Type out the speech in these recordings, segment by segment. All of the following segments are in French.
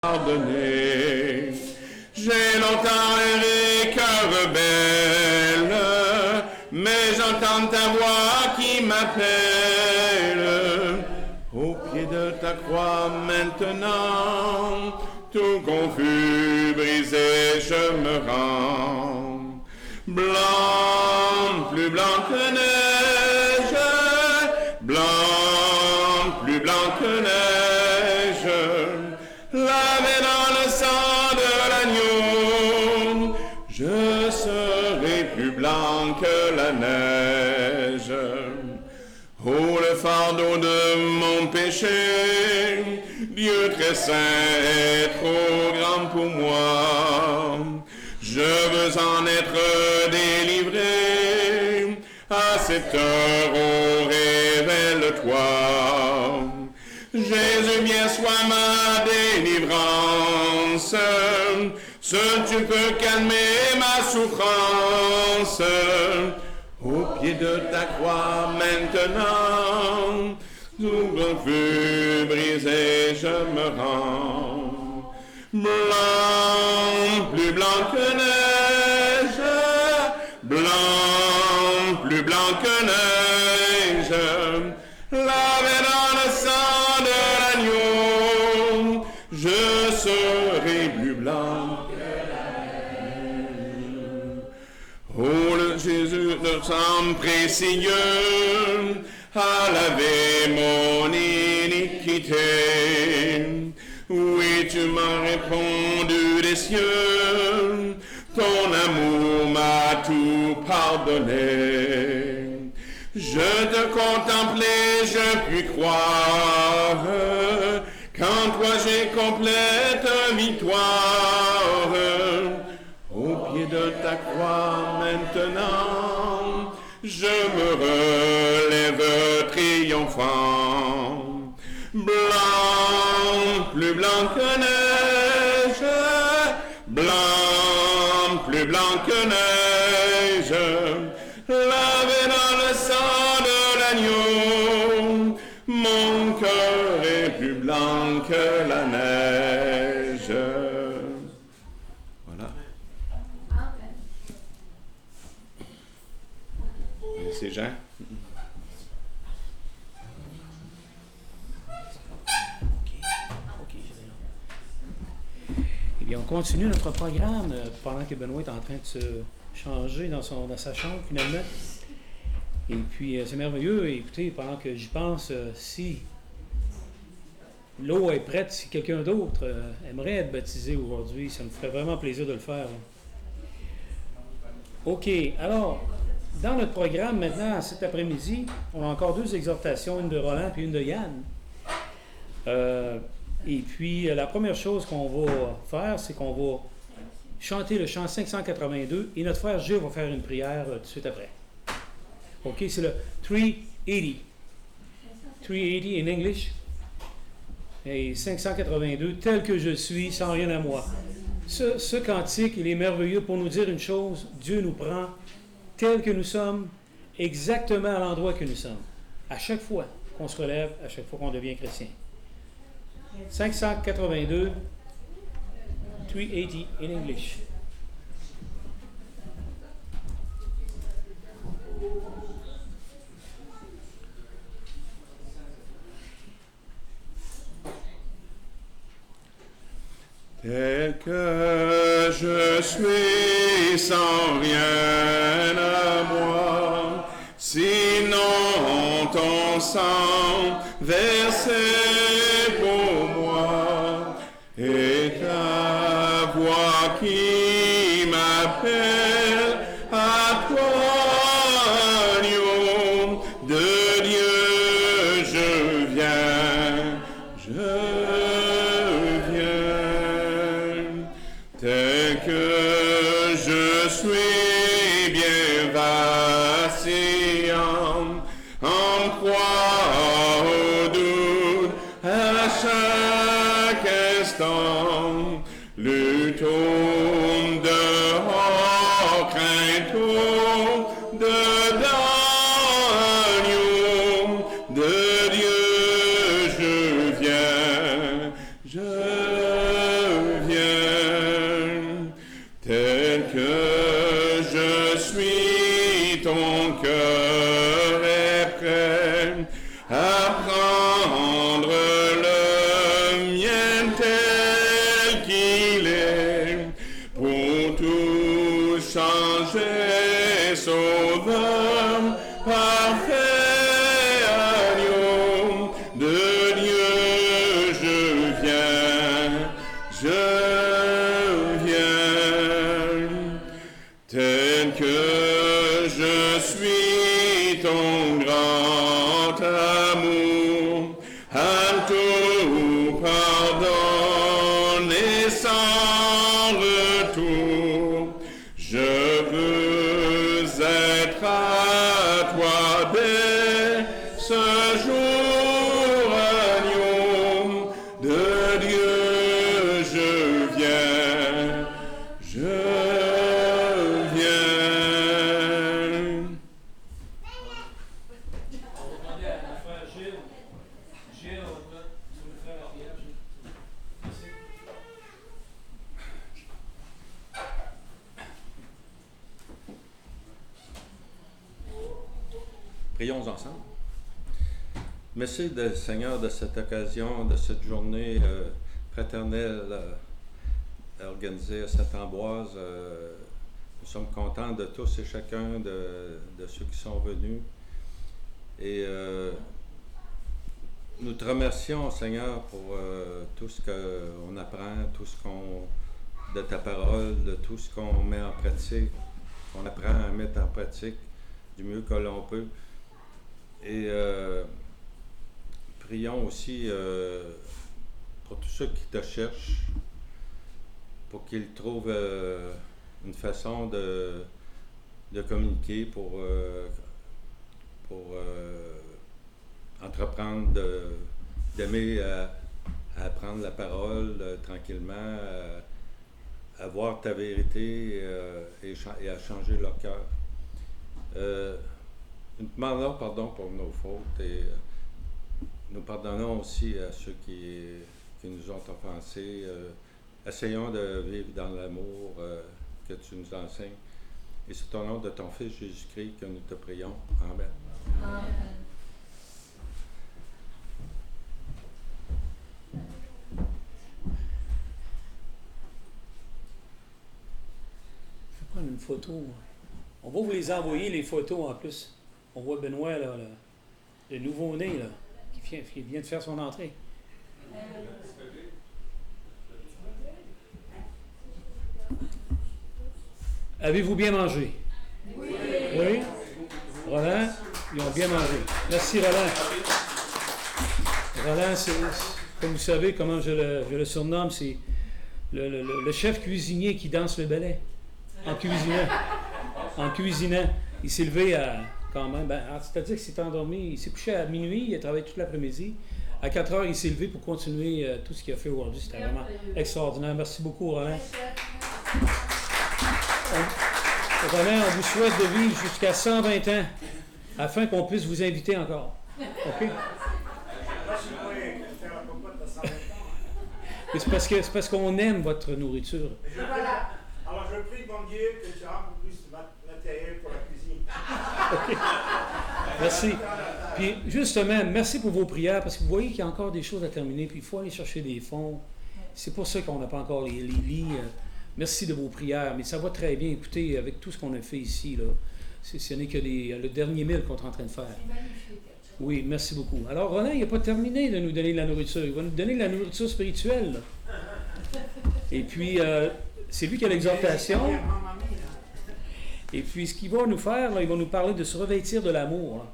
pardonné. J'ai longtemps erré, cœur rebelle, mais j'entends ta voix qui m'appelle. Au pied de ta croix maintenant, tout confus, brisé, je me rends. Blanc, plus blanc que neige, blanc, plus blanc que neige, lavé dans le sang de l'agneau, je serai plus blanc que la neige. Oh, le fardeau de mon péché, Dieu très saint est trop grand pour moi. Je veux en être délivré, à cette heure, oh, révèle-toi. Jésus, viens, sois ma délivrance, seul tu peux calmer ma souffrance. Au pied de ta croix maintenant, tout refus brisé, je me rends. Blanc, plus blanc que neige, blanc, plus blanc que neige, lavé dans le sang de l'agneau, je serai plus blanc que la neige. Oh, le Jésus de sang précieux a lavé mon iniquité. Oui, tu m'as répondu des cieux, ton amour m'a tout pardonné. Je te contemplais, je puis croire, qu'en toi j'ai complète victoire. Au pied de ta croix maintenant, je me relève triomphant. Blanc, plus blanc que neige, blanc, plus blanc que neige, lavé dans le sang de l'agneau, mon cœur est plus blanc que la neige. Voilà. C'est Jean. Et on continue notre programme pendant que Benoît est en train de se changer dans sa chambre finalement. Et puis c'est merveilleux. Et écoutez, pendant que j'y pense, si l'eau est prête, si quelqu'un d'autre aimerait être baptisé aujourd'hui, ça me ferait vraiment plaisir de le faire. OK. Alors, dans notre programme maintenant, cet après-midi, on a encore 2 exhortations, une de Roland et une de Yann. Et puis, la première chose qu'on va faire, c'est qu'on va chanter le chant 582 et notre frère Gilles va faire une prière tout de suite après. OK, c'est le 380. 380 in English. Et 582, tel que je suis, sans rien à moi. Ce cantique, il est merveilleux pour nous dire une chose. Dieu nous prend tel que nous sommes, exactement à l'endroit que nous sommes. À chaque fois qu'on se relève, à chaque fois qu'on devient chrétien. 582, 380 in English. Tel que je suis sans rien à moi, sinon ton sang versé pour moi, et ta voix qui m'appelle à toi, agneau de Dieu, je viens, tel que je suis bien vacillant, en proie au doute à chaque instant, luttons dehors, craintons dedans, agneau de Dieu, je viens, je Sauveur, parfait agneau de Dieu, je viens, tel que je suis ton grand amour, à tout pardonne et sans retour. Je veux être à toi dès ce jour, agneau de Dieu, je viens, Prions ensemble. Merci Seigneur de cette occasion, de cette journée fraternelle organisée à Saint-Ambroise. Nous sommes contents de tous et chacun de ceux qui sont venus. Et nous te remercions, Seigneur, pour tout ce qu'on apprend, tout ce de ta parole, de tout ce qu'on met en pratique, qu'on apprend à mettre en pratique du mieux que l'on peut. Et prions aussi pour tous ceux qui te cherchent, pour qu'ils trouvent une façon de communiquer, pour entreprendre d'aimer à apprendre la parole tranquillement, à voir ta vérité et à changer leur cœur. Nous demandons pardon pour nos fautes et nous pardonnons aussi à ceux qui nous ont offensés. Essayons de vivre dans l'amour que tu nous enseignes. Et c'est au nom de ton Fils Jésus-Christ que nous te prions. Amen. Amen. Je vais prendre une photo. On va vous les envoyer, les photos en plus. On voit Benoît, là, le nouveau-né, là, qui vient de faire son entrée. Avez-vous bien mangé? Oui. Oui? Roland, ils ont bien mangé. Merci, Roland. Roland, comme vous savez, comment je le surnomme, c'est le chef cuisinier qui danse le ballet en cuisinant. En cuisinant. Il s'est levé à... quand même, c'est-à-dire qu'il s'est endormi, il s'est couché à minuit, il a travaillé toute l'après-midi. À 4 heures, il s'est levé pour continuer tout ce qu'il a fait aujourd'hui. C'était vraiment extraordinaire. Merci beaucoup, Roland. Roland, on vous souhaite de vivre jusqu'à 120 ans afin qu'on puisse vous inviter encore. OK? C'est parce qu'on aime votre nourriture. Voilà. Alors, je prie, bon Dieu, que tu aies un peu plus de matériel pour la cuisine. OK. Merci. Puis, justement, merci pour vos prières, parce que vous voyez qu'il y a encore des choses à terminer, puis il faut aller chercher des fonds. C'est pour ça qu'on n'a pas encore les lits. Merci de vos prières, mais ça va très bien. Écoutez, avec tout ce qu'on a fait ici, là, ce n'est que le dernier mille qu'on est en train de faire. Oui, merci beaucoup. Alors, Roland, il n'a pas terminé de nous donner de la nourriture. Il va nous donner de la nourriture spirituelle. Là. Et puis, c'est lui qui a l'exhortation. Et puis, ce qu'il va nous faire, là, il va nous parler de se revêtir de l'amour.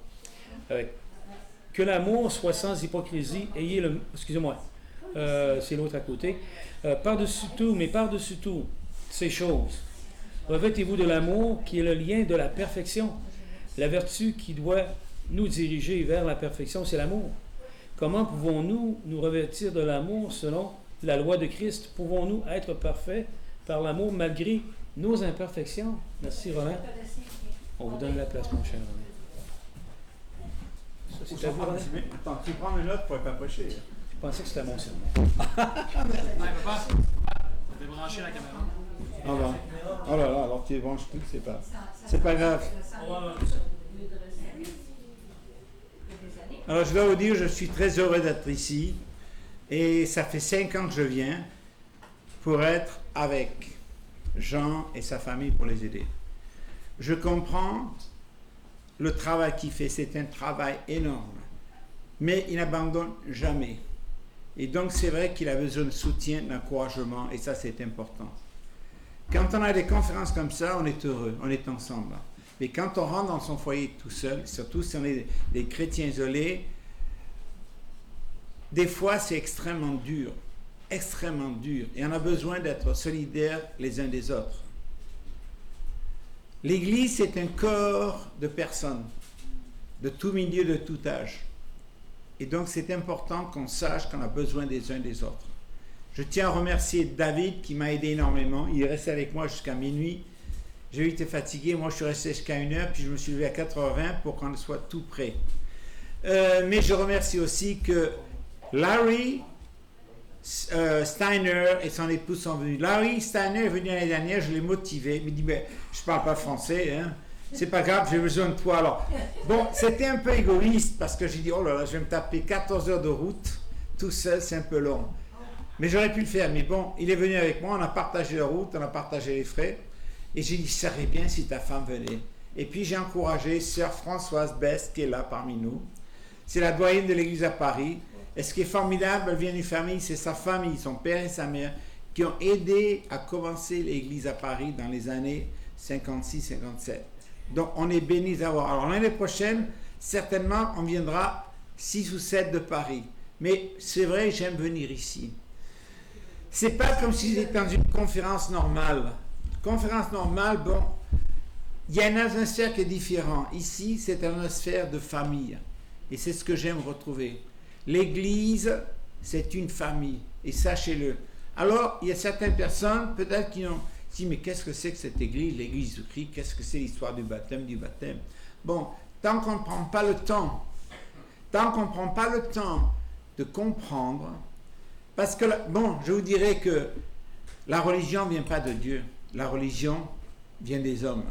Que l'amour soit sans hypocrisie. Ayez le... Excusez-moi, c'est l'autre à côté. Par-dessus tout, ces choses. Revêtez-vous de l'amour qui est le lien de la perfection. La vertu qui doit nous diriger vers la perfection, c'est l'amour. Comment pouvons-nous nous revêtir de l'amour selon la loi de Christ? Pouvons-nous être parfaits par l'amour malgré nos imperfections? Merci, Roland. On vous donne la place, mon cher Roland. Ça, c'est à vous, Roland. Attends, tu prends une note pour être approché. Je pensais que c'était mon sermon. Papa, je vais brancher la caméra. Ah ben. Oh là là, alors tu es branches plus, c'est pas grave. Alors je dois vous dire, je suis très heureux d'être ici et ça fait 5 ans que je viens pour être avec Jean et sa famille pour les aider. Je comprends le travail qu'il fait, c'est un travail énorme. Mais il n'abandonne jamais. Et donc c'est vrai qu'il a besoin de soutien, d'encouragement, et ça c'est important. Quand on a des conférences comme ça, on est heureux, on est ensemble. Mais quand on rentre dans son foyer tout seul, surtout si on est des chrétiens isolés, des fois c'est extrêmement dur. Et on a besoin d'être solidaires les uns des autres. L'Église, c'est un corps de personnes, de tout milieu, de tout âge. Et donc, c'est important qu'on sache qu'on a besoin des uns des autres. Je tiens à remercier David qui m'a aidé énormément. Il est resté avec moi jusqu'à minuit. J'ai été fatigué. Moi, je suis resté jusqu'à 1h, puis je me suis levé à 4h20 pour qu'on soit tout prêt. Mais je remercie aussi que Larry Steiner et son épouse sont venus. Larry Steiner est venu l'année dernière, je l'ai motivé. Il me dit, mais je ne parle pas français, hein. C'est pas grave, j'ai besoin de toi. Alors, bon, c'était un peu égoïste parce que j'ai dit, oh là là, je vais me taper 14 heures de route tout seul, c'est un peu long. Mais j'aurais pu le faire. Mais bon, il est venu avec moi, on a partagé la route, on a partagé les frais. Et j'ai dit, ça serait bien si ta femme venait. Et puis j'ai encouragé sœur Françoise Best qui est là parmi nous. C'est la doyenne de l'église à Paris. Et ce qui est formidable, elle vient d'une famille, c'est sa famille, son père et sa mère, qui ont aidé à commencer l'église à Paris dans les années 56-57. Donc on est bénis d'avoir. Alors l'année prochaine, certainement, on viendra 6 ou 7 de Paris. Mais c'est vrai, j'aime venir ici. C'est pas comme si j'étais dans une conférence normale. Conférence normale, bon, il y a une atmosphère qui est différente. Ici, c'est une atmosphère de famille. Et c'est ce que j'aime retrouver. L'Église, c'est une famille. Et sachez-le. Alors, il y a certaines personnes, peut-être, qui ont dit, mais qu'est-ce que c'est que cette Église, l'Église de Christ? Qu'est-ce que c'est l'histoire du baptême? Bon, tant qu'on ne prend pas le temps, de comprendre, parce que, bon, je vous dirais que la religion ne vient pas de Dieu. La religion vient des hommes.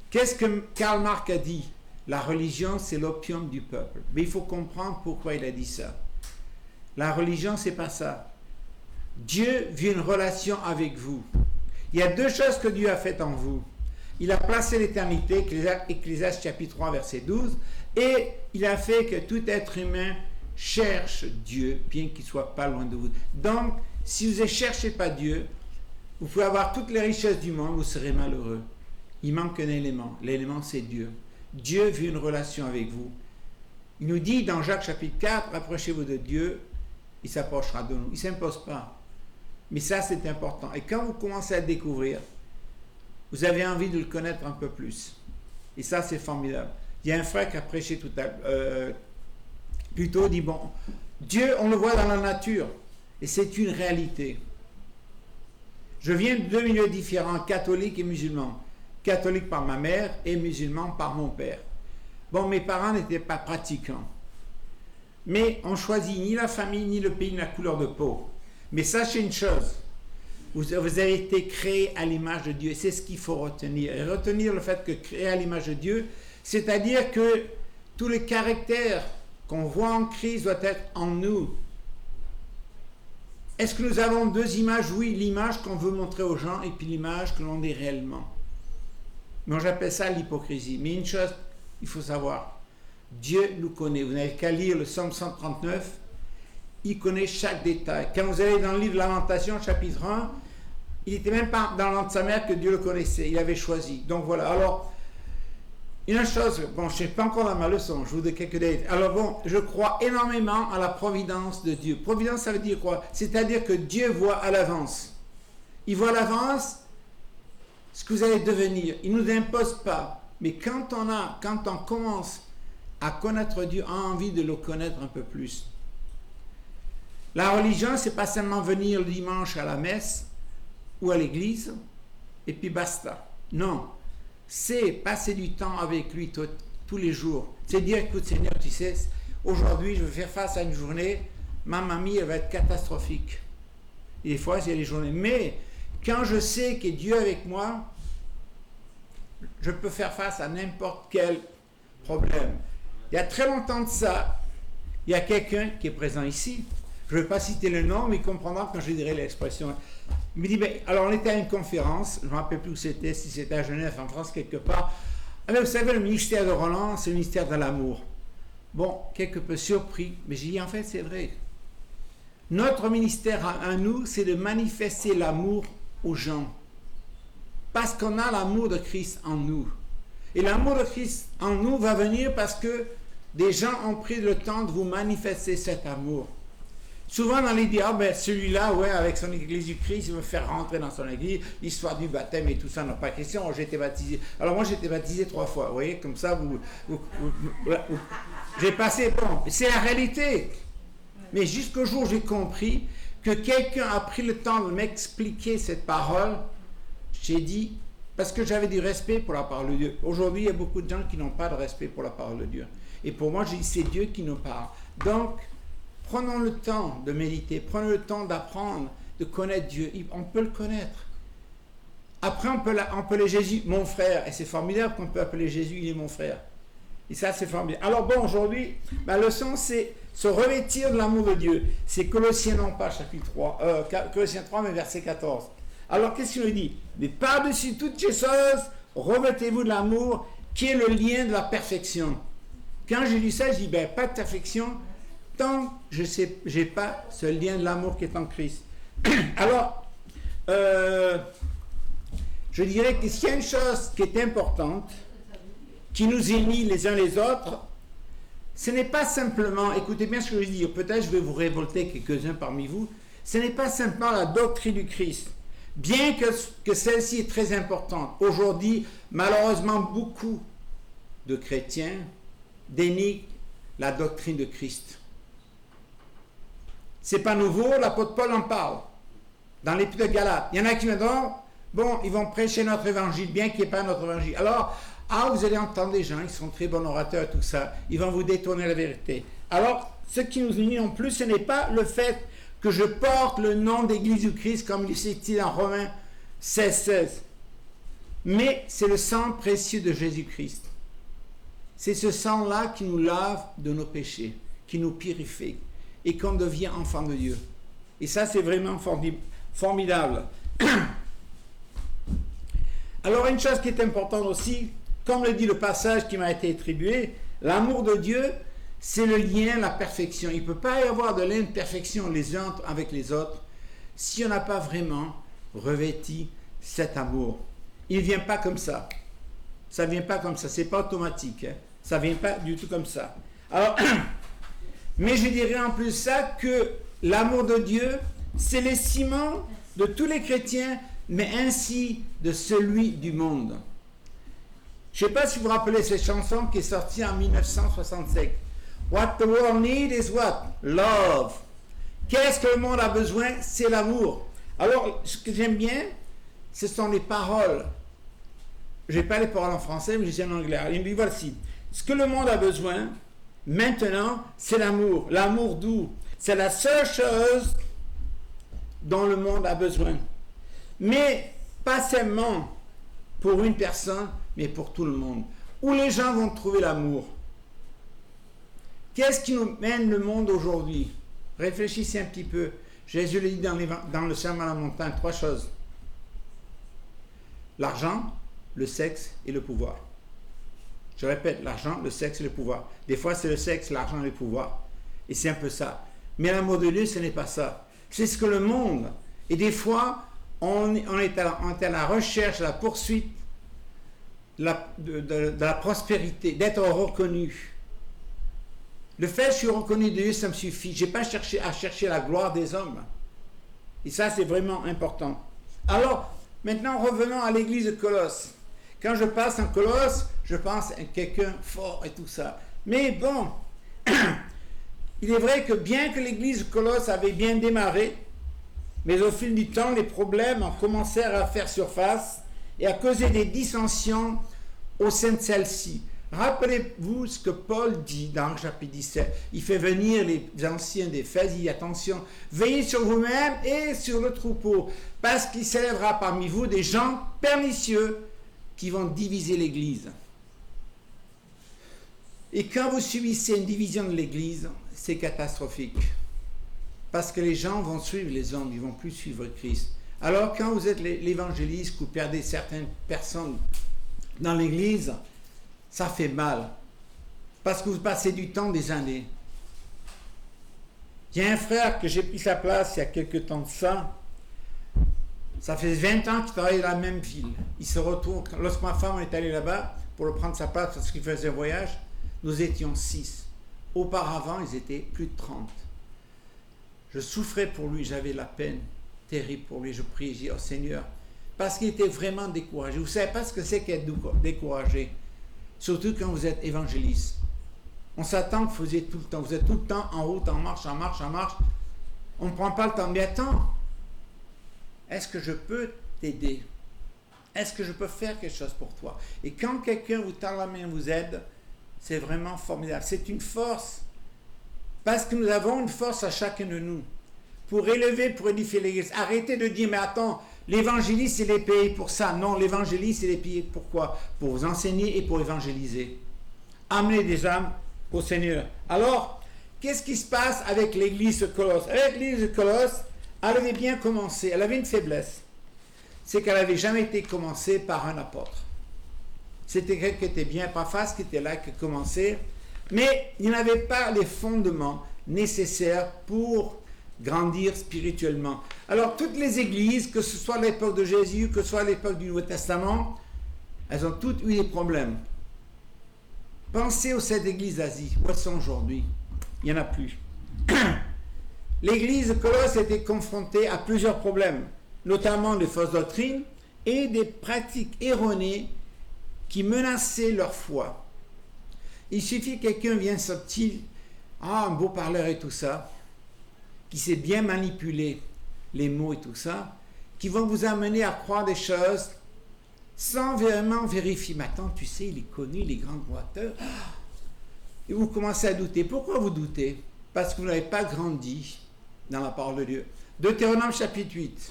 Qu'est-ce que Karl Marx a dit? La religion, c'est l'opium du peuple. Mais il faut comprendre pourquoi il a dit ça. La religion, c'est pas ça. Dieu veut une relation avec vous. Il y a deux choses que Dieu a faites en vous. Il a placé l'éternité, Ecclésiaste chapitre 3, verset 12, et il a fait que tout être humain cherche Dieu, bien qu'il ne soit pas loin de vous. Donc, si vous ne cherchez pas Dieu, vous pouvez avoir toutes les richesses du monde, vous serez malheureux. Il manque un élément. L'élément, c'est Dieu. Dieu veut une relation avec vous. Il nous dit dans Jacques chapitre 4, rapprochez-vous de Dieu, il s'approchera de nous. Il ne s'impose pas. Mais ça, c'est important. Et quand vous commencez à le découvrir, vous avez envie de le connaître un peu plus. Et ça, c'est formidable. Il y a un frère qui a prêché tout à l'heure, plutôt dit, bon, Dieu, on le voit dans la nature. Et c'est une réalité. Je viens de deux milieux différents, catholiques et musulmans. Catholique par ma mère et musulman par mon père. Bon, mes parents n'étaient pas pratiquants. Mais on choisit ni la famille, ni le pays, ni la couleur de peau. Mais sachez une chose, vous avez été créé à l'image de Dieu. Et c'est ce qu'il faut retenir. Et retenir le fait que créé à l'image de Dieu, c'est-à-dire que tous les caractères qu'on voit en Christ doivent être en nous. Est-ce que nous avons deux images? Oui, l'image qu'on veut montrer aux gens et puis l'image que l'on est réellement. Mais j'appelle ça l'hypocrisie. Mais une chose, il faut savoir, Dieu nous connaît. Vous n'avez qu'à lire le Psaume 139, il connaît chaque détail. Quand vous allez dans le livre de Lamentation, chapitre 1, il n'était même pas dans le ventre de sa mère que Dieu le connaissait. Il avait choisi. Donc voilà. Alors, une chose, bon, je ne suis pas encore dans ma leçon, je vous donne quelques détails. Alors bon, je crois énormément à la providence de Dieu. Providence, ça veut dire quoi? C'est-à-dire que Dieu voit à l'avance. Il voit à l'avance ce que vous allez devenir. Il ne nous impose pas. Mais quand on commence à connaître Dieu, on a envie de le connaître un peu plus. La religion, c'est pas seulement venir le dimanche à la messe ou à l'église et puis basta. Non. C'est passer du temps avec lui tous les jours. C'est dire, écoute Seigneur, tu sais, aujourd'hui je vais faire face à une journée, ma mamie, elle va être catastrophique. Et des fois, il y a les journées. Mais quand je sais que Dieu est avec moi, je peux faire face à n'importe quel problème. Il y a très longtemps de ça, il y a quelqu'un qui est présent ici. Je ne vais pas citer le nom, mais il comprendra quand je dirai l'expression. Il me dit, ben, alors on était à une conférence, je ne me rappelle plus où c'était, si c'était à Genève, en France, quelque part. Ah, ben, vous savez, le ministère de Roland, c'est le ministère de l'amour. Bon, quelque peu surpris, mais j'ai dit, en fait, c'est vrai. Notre ministère à nous, c'est de manifester l'amour aux gens. Parce qu'on a l'amour de Christ en nous. Et l'amour de Christ en nous va venir parce que des gens ont pris le temps de vous manifester cet amour. Souvent, on allait dire, ah ben celui-là, ouais, avec son église du Christ, il veut faire rentrer dans son église, l'histoire du baptême et tout ça, non, pas question, j'ai été baptisé. Alors moi, j'ai été baptisé 3 fois, vous voyez, comme ça, j'ai passé, bon, c'est la réalité. Mais jusqu'au jour où j'ai compris que quelqu'un a pris le temps de m'expliquer cette parole, j'ai dit, parce que j'avais du respect pour la parole de Dieu. Aujourd'hui, il y a beaucoup de gens qui n'ont pas de respect pour la parole de Dieu. Et pour moi, j'ai dit, c'est Dieu qui nous parle. Donc, prenons le temps de méditer, prenons le temps d'apprendre, de connaître Dieu. On peut le connaître. Après, on peut appeler Jésus mon frère. Et c'est formidable qu'on peut appeler Jésus, il est mon frère. Et ça, c'est formidable. Alors bon, aujourd'hui, la leçon, c'est se revêtir de l'amour de Dieu. C'est Colossiens, non pas chapitre 3, Colossiens 3, mais verset 14. Alors, qu'est-ce qu'il nous dit? Mais par-dessus toutes ces choses, revêtez-vous de l'amour, qui est le lien de la perfection. Quand j'ai lu ça, je dis, ben, pas de perfection, tant que je n'ai pas ce lien de l'amour qui est en Christ. Alors, je dirais que s'il y a une chose qui est importante, qui nous unit les uns les autres, ce n'est pas simplement, écoutez bien ce que je veux dire, peut-être je vais vous révolter quelques-uns parmi vous, ce n'est pas simplement la doctrine du Christ, bien que celle-ci est très importante. Aujourd'hui, malheureusement, beaucoup de chrétiens dénigrent la doctrine de Christ. C'est pas nouveau, l'apôtre Paul en parle dans l'épître de Galates. Il y en a qui me disent, bon, ils vont prêcher notre évangile, bien qu'il n'y ait pas notre évangile. Alors, vous allez entendre des gens, ils sont très bons orateurs, tout ça, ils vont vous détourner la vérité. Alors, ce qui nous unit en plus, ce n'est pas le fait que je porte le nom d'Église du Christ, comme il est dit dans Romains 16, mais c'est le sang précieux de Jésus-Christ. C'est ce sang-là qui nous lave de nos péchés, qui nous purifie, et qu'on devient enfant de Dieu. Et ça, c'est vraiment formidable. Alors, une chose qui est importante aussi, comme le dit le passage qui m'a été attribué, l'amour de Dieu, c'est le lien, la perfection. Il ne peut pas y avoir de lien de perfection les uns avec les autres si on n'a pas vraiment revêti cet amour. Il ne vient pas comme ça. Ça ne vient pas comme ça. Ce n'est pas automatique. Hein. Ça ne vient pas du tout comme ça. Alors, mais je dirais en plus ça que l'amour de Dieu, c'est le ciment de tous les chrétiens, mais ainsi de celui du monde. Je ne sais pas si vous vous rappelez cette chanson qui est sortie en 1965. What the world needs is what? Love. Qu'est-ce que le monde a besoin? C'est l'amour. Alors, ce que j'aime bien, ce sont les paroles. Je n'ai pas les paroles en français, mais je dis en anglais. Il me dit, voici. Ce que le monde a besoin, maintenant, c'est l'amour. L'amour doux. C'est la seule chose dont le monde a besoin. Mais pas seulement pour une personne, mais pour tout le monde. Où les gens vont trouver l'amour? Qu'est-ce qui nous mène le monde aujourd'hui? Réfléchissez un petit peu. Jésus le dit dans le Sermon à la montagne, 3 choses. L'argent, le sexe et le pouvoir. Je répète, l'argent, le sexe et le pouvoir. Des fois, c'est le sexe, l'argent et le pouvoir. Et c'est un peu ça. Mais l'amour de Dieu, ce n'est pas ça. C'est ce que le monde... Et des fois, on est à la recherche, à la poursuite de la prospérité, d'être reconnu. Le fait que je suis reconnu de Dieu, ça me suffit. Je n'ai pas à chercher la gloire des hommes. Et ça, c'est vraiment important. Alors, maintenant, revenons à l'église de Colosse. Quand je passe en Colosse, je pense à quelqu'un fort et tout ça. Mais bon, il est vrai que bien que l'église de Colosse avait bien démarré, mais au fil du temps, les problèmes ont commencé à faire surface et à causer des dissensions au sein de celle-ci. Rappelez-vous ce que Paul dit dans le chapitre 17. Il fait venir les anciens d'Éphèse, il dit attention, veillez sur vous-même et sur le troupeau, parce qu'il s'élèvera parmi vous des gens pernicieux qui vont diviser l'Église. Et quand vous subissez une division de l'Église, c'est catastrophique. Parce que les gens vont suivre les hommes, ils ne vont plus suivre Christ. Alors quand vous êtes l'évangéliste, que vous perdez certaines personnes dans l'église, ça fait mal. Parce que vous passez du temps, des années. Il y a un frère que j'ai pris sa place il y a quelques temps de ça. Ça fait 20 ans qu'il travaille dans la même ville. Il se retrouve, lorsque ma femme est allée là-bas pour le prendre sa place parce qu'il faisait un voyage, nous étions 6. Auparavant, ils étaient plus de 30. Je souffrais pour lui, j'avais la peine terrible pour lui. Je priais, je dis, oh Seigneur, parce qu'il était vraiment découragé. Vous ne savez pas ce que c'est qu'être découragé, surtout quand vous êtes évangéliste. On s'attend que vous êtes tout le temps. Vous êtes tout le temps en route, en marche, en marche, en marche. On ne prend pas le temps. Mais attends, est-ce que je peux t'aider? Est-ce que je peux faire quelque chose pour toi? Et quand quelqu'un vous tend la main, vous aide, c'est vraiment formidable. C'est une force. Parce que nous avons une force à chacun de nous. Pour élever, pour édifier l'Église. Arrêtez de dire, mais attends, l'évangéliste, il est payé pour ça. Non, l'évangéliste, il est payé pour quoi? Pour vous enseigner et pour évangéliser. Amener des âmes au Seigneur. Alors, qu'est-ce qui se passe avec l'église de Colosse? Avec l'église de Colosse, elle avait bien commencé. Elle avait une faiblesse. C'est qu'elle n'avait jamais été commencée par un apôtre. C'était quelqu'un qui était bien, Paphas qui était là, qui commençait. Mais il n'avait pas les fondements nécessaires pour grandir spirituellement. Alors, toutes les églises, que ce soit à l'époque de Jésus, que ce soit à l'époque du Nouveau Testament, elles ont toutes eu des problèmes. Pensez aux 7 églises d'Asie. Où elles sont aujourd'hui? Il n'y en a plus. L'église de Colosse était confrontée à plusieurs problèmes, notamment des fausses doctrines et des pratiques erronées qui menaçaient leur foi. Il suffit que quelqu'un vienne sortir, un beau parleur et tout ça, qui sait bien manipuler les mots et tout ça, qui vont vous amener à croire des choses sans vraiment vérifier. Mais attends, tu sais, il est connu, il est grand orateur. Et vous commencez à douter. Pourquoi vous doutez? Parce que vous n'avez pas grandi dans la parole de Dieu. Deutéronome chapitre 8.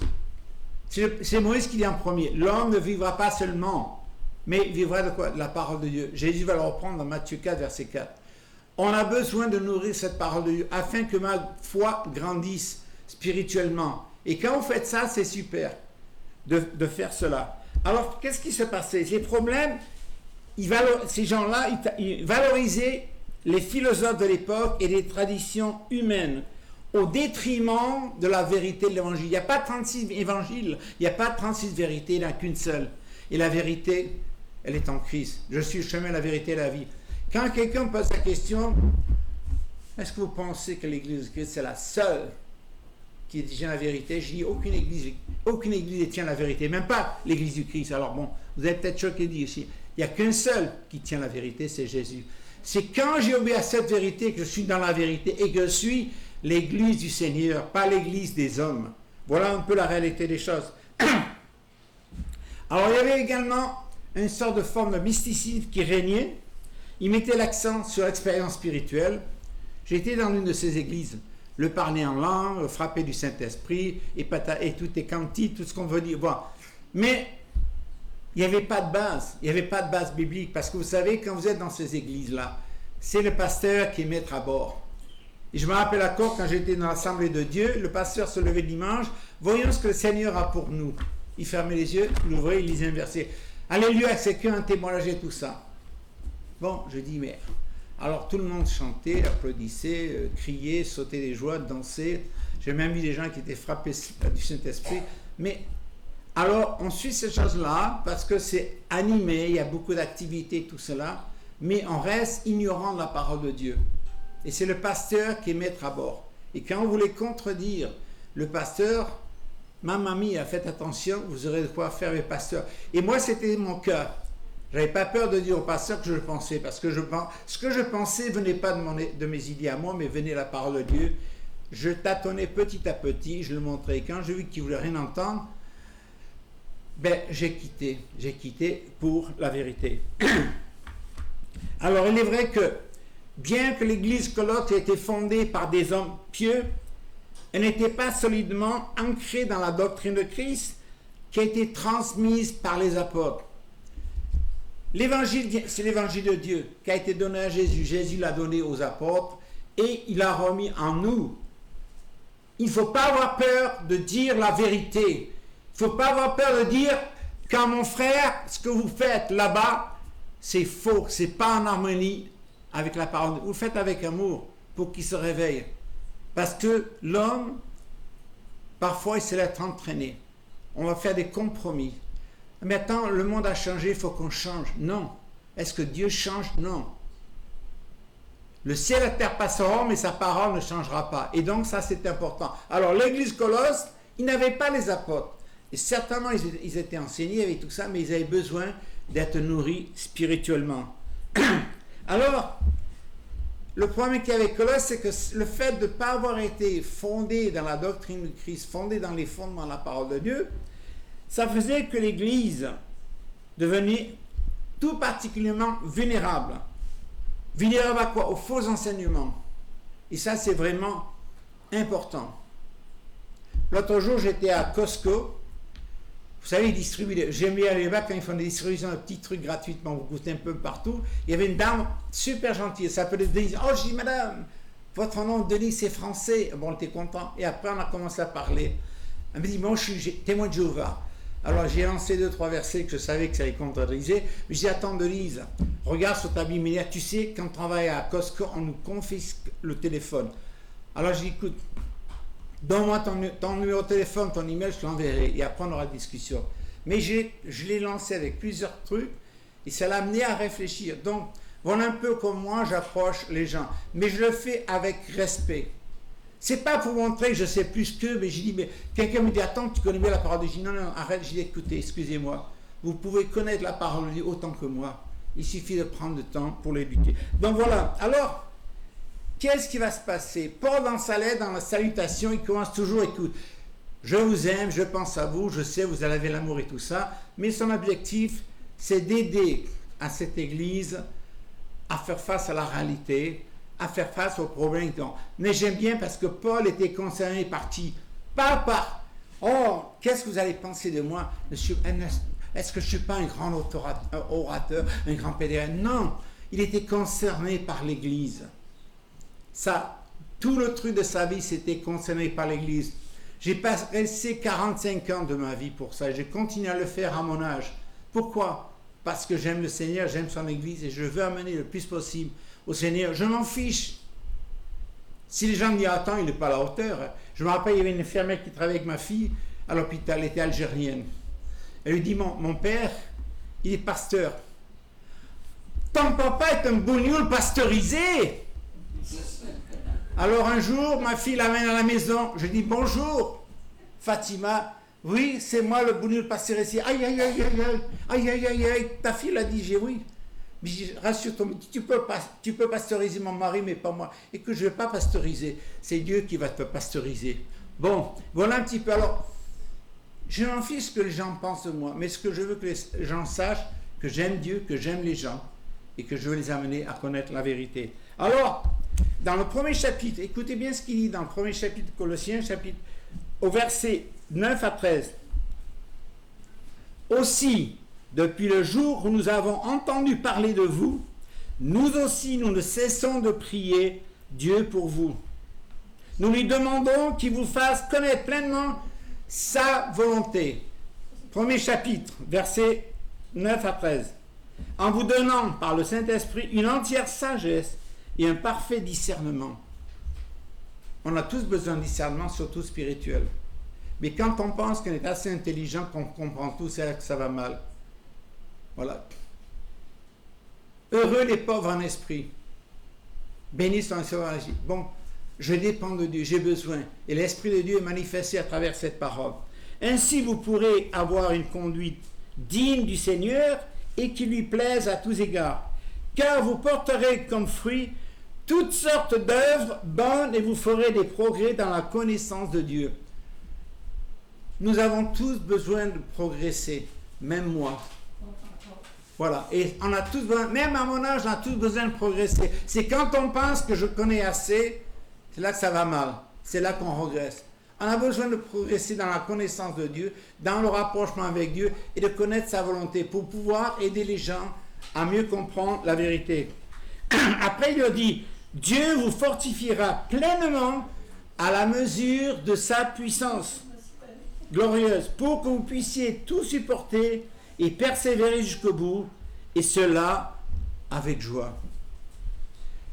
C'est Moïse qui dit en premier, l'homme ne vivra pas seulement, mais il vivra de quoi? De la parole de Dieu. Jésus va le reprendre dans Matthieu 4, verset 4. On a besoin de nourrir cette parole de Dieu afin que ma foi grandisse spirituellement. Et quand vous faites ça, c'est super de faire cela. Alors, qu'est-ce qui se passait? Ces problèmes, ces gens-là, ils valorisaient les philosophes de l'époque et les traditions humaines au détriment de la vérité de l'évangile. Il n'y a pas 36 évangiles, il n'y a pas 36 vérités, il n'y en a qu'une seule. Et la vérité, elle est en Christ. Je suis le chemin, la vérité et la vie. Quand quelqu'un me pose la question, est-ce que vous pensez que l'Église de Christ, c'est la seule qui détient la vérité? Je dis, aucune église détient la vérité, même pas l'Église du Christ. Alors bon, vous avez peut-être choqué dit ici, il n'y a qu'un seul qui tient la vérité, c'est Jésus. C'est quand j'ai obéi à cette vérité que je suis dans la vérité et que je suis l'Église du Seigneur, pas l'Église des hommes. Voilà un peu la réalité des choses. Alors il y avait également une sorte de forme de mysticisme qui régnait. Il mettait l'accent sur l'expérience spirituelle. J'étais dans une de ces églises. Le parler en langue, le frapper du Saint-Esprit, et tout est cantique, tout ce qu'on veut dire. Bon. Mais il n'y avait pas de base. Il n'y avait pas de base biblique. Parce que vous savez, quand vous êtes dans ces églises-là, c'est le pasteur qui est maître à bord. Et je me rappelle encore, quand j'étais dans l'Assemblée de Dieu, le pasteur se levait dimanche. Voyons ce que le Seigneur a pour nous. Il fermait les yeux, il ouvrait, il lisait un verset. Alléluia, c'est qu'un témoignage et tout ça. Bon, je dis, mais... Alors tout le monde chantait, applaudissait, criait, sautait des joies, dansait. J'ai même vu des gens qui étaient frappés du Saint-Esprit. Mais alors on suit ces choses-là parce que c'est animé, il y a beaucoup d'activités, tout cela, mais on reste ignorant de la parole de Dieu. Et c'est le pasteur qui est maître à bord. Et quand vous voulez contredire le pasteur, ma mamie a fait attention, vous aurez de quoi faire les pasteurs. Et moi c'était mon cœur. Je n'avais pas peur de dire au pasteur que je le pensais, parce que ce que je pensais ne venait pas de mes idées à moi, mais venait de la parole de Dieu. Je tâtonnais petit à petit, je le montrais. Quand j'ai vu qu'il ne voulait rien entendre, j'ai quitté pour la vérité. Alors il est vrai que, bien que l'église Colosse ait été fondée par des hommes pieux, elle n'était pas solidement ancrée dans la doctrine de Christ qui a été transmise par les apôtres. L'évangile, c'est l'évangile de Dieu qui a été donné à Jésus. Jésus l'a donné aux apôtres et il l'a remis en nous. Il ne faut pas avoir peur de dire la vérité. Il ne faut pas avoir peur de dire, quand mon frère, ce que vous faites là-bas, c'est faux, c'est pas en harmonie avec la parole. Vous le faites avec amour pour qu'il se réveille. Parce que l'homme, parfois, il se laisse entraîner. On va faire des compromis. Mais attends, le monde a changé, il faut qu'on change. Non. Est-ce que Dieu change? Non. Le ciel et la terre passeront, mais sa parole ne changera pas. Et donc, ça, c'est important. Alors, l'église Colosse, ils n'avaient pas les apôtres. Et certainement, ils étaient enseignés avec tout ça, mais ils avaient besoin d'être nourris spirituellement. Alors, le problème qu'il y avait avec Colosse, c'est que le fait de ne pas avoir été fondé dans la doctrine de Christ, fondé dans les fondements de la parole de Dieu, ça faisait que l'Église devenait tout particulièrement vulnérable. Vulnérable à quoi? Aux faux enseignements. Et ça, c'est vraiment important. L'autre jour, j'étais à Costco. Vous savez, ils distribuent, j'aime bien aller là quand ils font des distributions de petits trucs gratuitement, vous goûtez un peu partout. Il y avait une dame super gentille, elle s'appelait Denise. Oh, je dis, madame, votre nom, Denise, c'est français. Bon, on était content. Et après, on a commencé à parler. Elle me dit, moi, je suis témoin de Jéhovah. Alors, j'ai lancé 2-3 versets que je savais que ça allait contredire. Mais j'ai dit, attends, Denise, regarde sur ta biblique. Tu sais, quand on travaille à Costco, on nous confisque le téléphone. Alors, j'ai dit, écoute, donne-moi ton numéro de téléphone, ton email, je te l'enverrai. Et après, on aura une discussion. Mais je l'ai lancé avec plusieurs trucs et ça l'a amené à réfléchir. Donc, voilà un peu comme moi, j'approche les gens. Mais je le fais avec respect. C'est pas pour montrer que je sais plus qu'eux, mais j'ai dit, mais quelqu'un me dit, attends, tu connais bien la parole de Dieu. Non, arrête, j'ai dit, écoutez, excusez-moi. Vous pouvez connaître la parole de Dieu autant que moi. Il suffit de prendre le temps pour l'éduquer. Donc voilà. Alors, qu'est-ce qui va se passer? Paul, dans sa lettre, dans la salutation, il commence toujours, écoute, je vous aime, je pense à vous, je sais, vous avez l'amour et tout ça, mais son objectif, c'est d'aider à cette Église à faire face à la réalité, à faire face aux problèmes. Mais j'aime bien parce que Paul était concerné par qui? Pas par, oh, qu'est-ce que vous allez penser de moi? Est-ce que je ne suis pas un grand orateur, un grand pédéral? Non, il était concerné par l'Église. Ça, tout le truc de sa vie, c'était concerné par l'Église. J'ai passé 45 ans de ma vie pour ça. J'ai continué à le faire à mon âge. Pourquoi? Parce que j'aime le Seigneur, j'aime son Église et je veux amener le plus possible au Seigneur. Je m'en fiche. Si les gens me disent, attends, il n'est pas à la hauteur. Je me rappelle, il y avait une infirmière qui travaillait avec ma fille à l'hôpital, elle était algérienne. Elle lui dit, mon père, il est pasteur. Ton papa est un bougnoul pasteurisé. Alors un jour, ma fille l'amène à la maison. Je dis, bonjour, Fatima. Oui, c'est moi le bougnoul pasteurisé. Aïe, aïe, aïe, aïe, aïe, aïe, aïe, aïe, aïe. Ta fille l'a dit, j'ai oui. Mais rassure-toi, tu peux pasteuriser mon mari, mais pas moi. Et que je ne vais pas pasteuriser. C'est Dieu qui va te pasteuriser. Bon, voilà un petit peu. Alors, je m'en fiche ce que les gens pensent de moi, mais ce que je veux que les gens sachent, que j'aime Dieu, que j'aime les gens, et que je veux les amener à connaître la vérité. Alors, dans le premier chapitre, écoutez bien ce qu'il dit dans le premier chapitre de Colossiens, au verset 9 à 13. Aussi, depuis le jour où nous avons entendu parler de vous, nous aussi, nous ne cessons de prier Dieu pour vous. Nous lui demandons qu'il vous fasse connaître pleinement sa volonté. Premier chapitre, versets 9 à 13. En vous donnant par le Saint-Esprit une entière sagesse et un parfait discernement. On a tous besoin de discernement, surtout spirituel. Mais quand on pense qu'on est assez intelligent, qu'on comprend tout, c'est là que ça va mal. Voilà. Heureux les pauvres en esprit. Bénis son Seigneur. Bon, je dépends de Dieu, j'ai besoin. Et l'Esprit de Dieu est manifesté à travers cette parole. Ainsi, vous pourrez avoir une conduite digne du Seigneur et qui lui plaise à tous égards. Car vous porterez comme fruit toutes sortes d'œuvres bonnes et vous ferez des progrès dans la connaissance de Dieu. Nous avons tous besoin de progresser, même moi. Voilà, et on a tous besoin, même à mon âge, on a tous besoin de progresser. C'est quand on pense que je connais assez, c'est là que ça va mal, c'est là qu'on regresse. On a besoin de progresser dans la connaissance de Dieu, dans le rapprochement avec Dieu et de connaître sa volonté pour pouvoir aider les gens à mieux comprendre la vérité. Après, il leur dit, Dieu vous fortifiera pleinement à la mesure de sa puissance. glorieuse, pour que vous puissiez tout supporter et persévérer jusqu'au bout, et cela avec joie.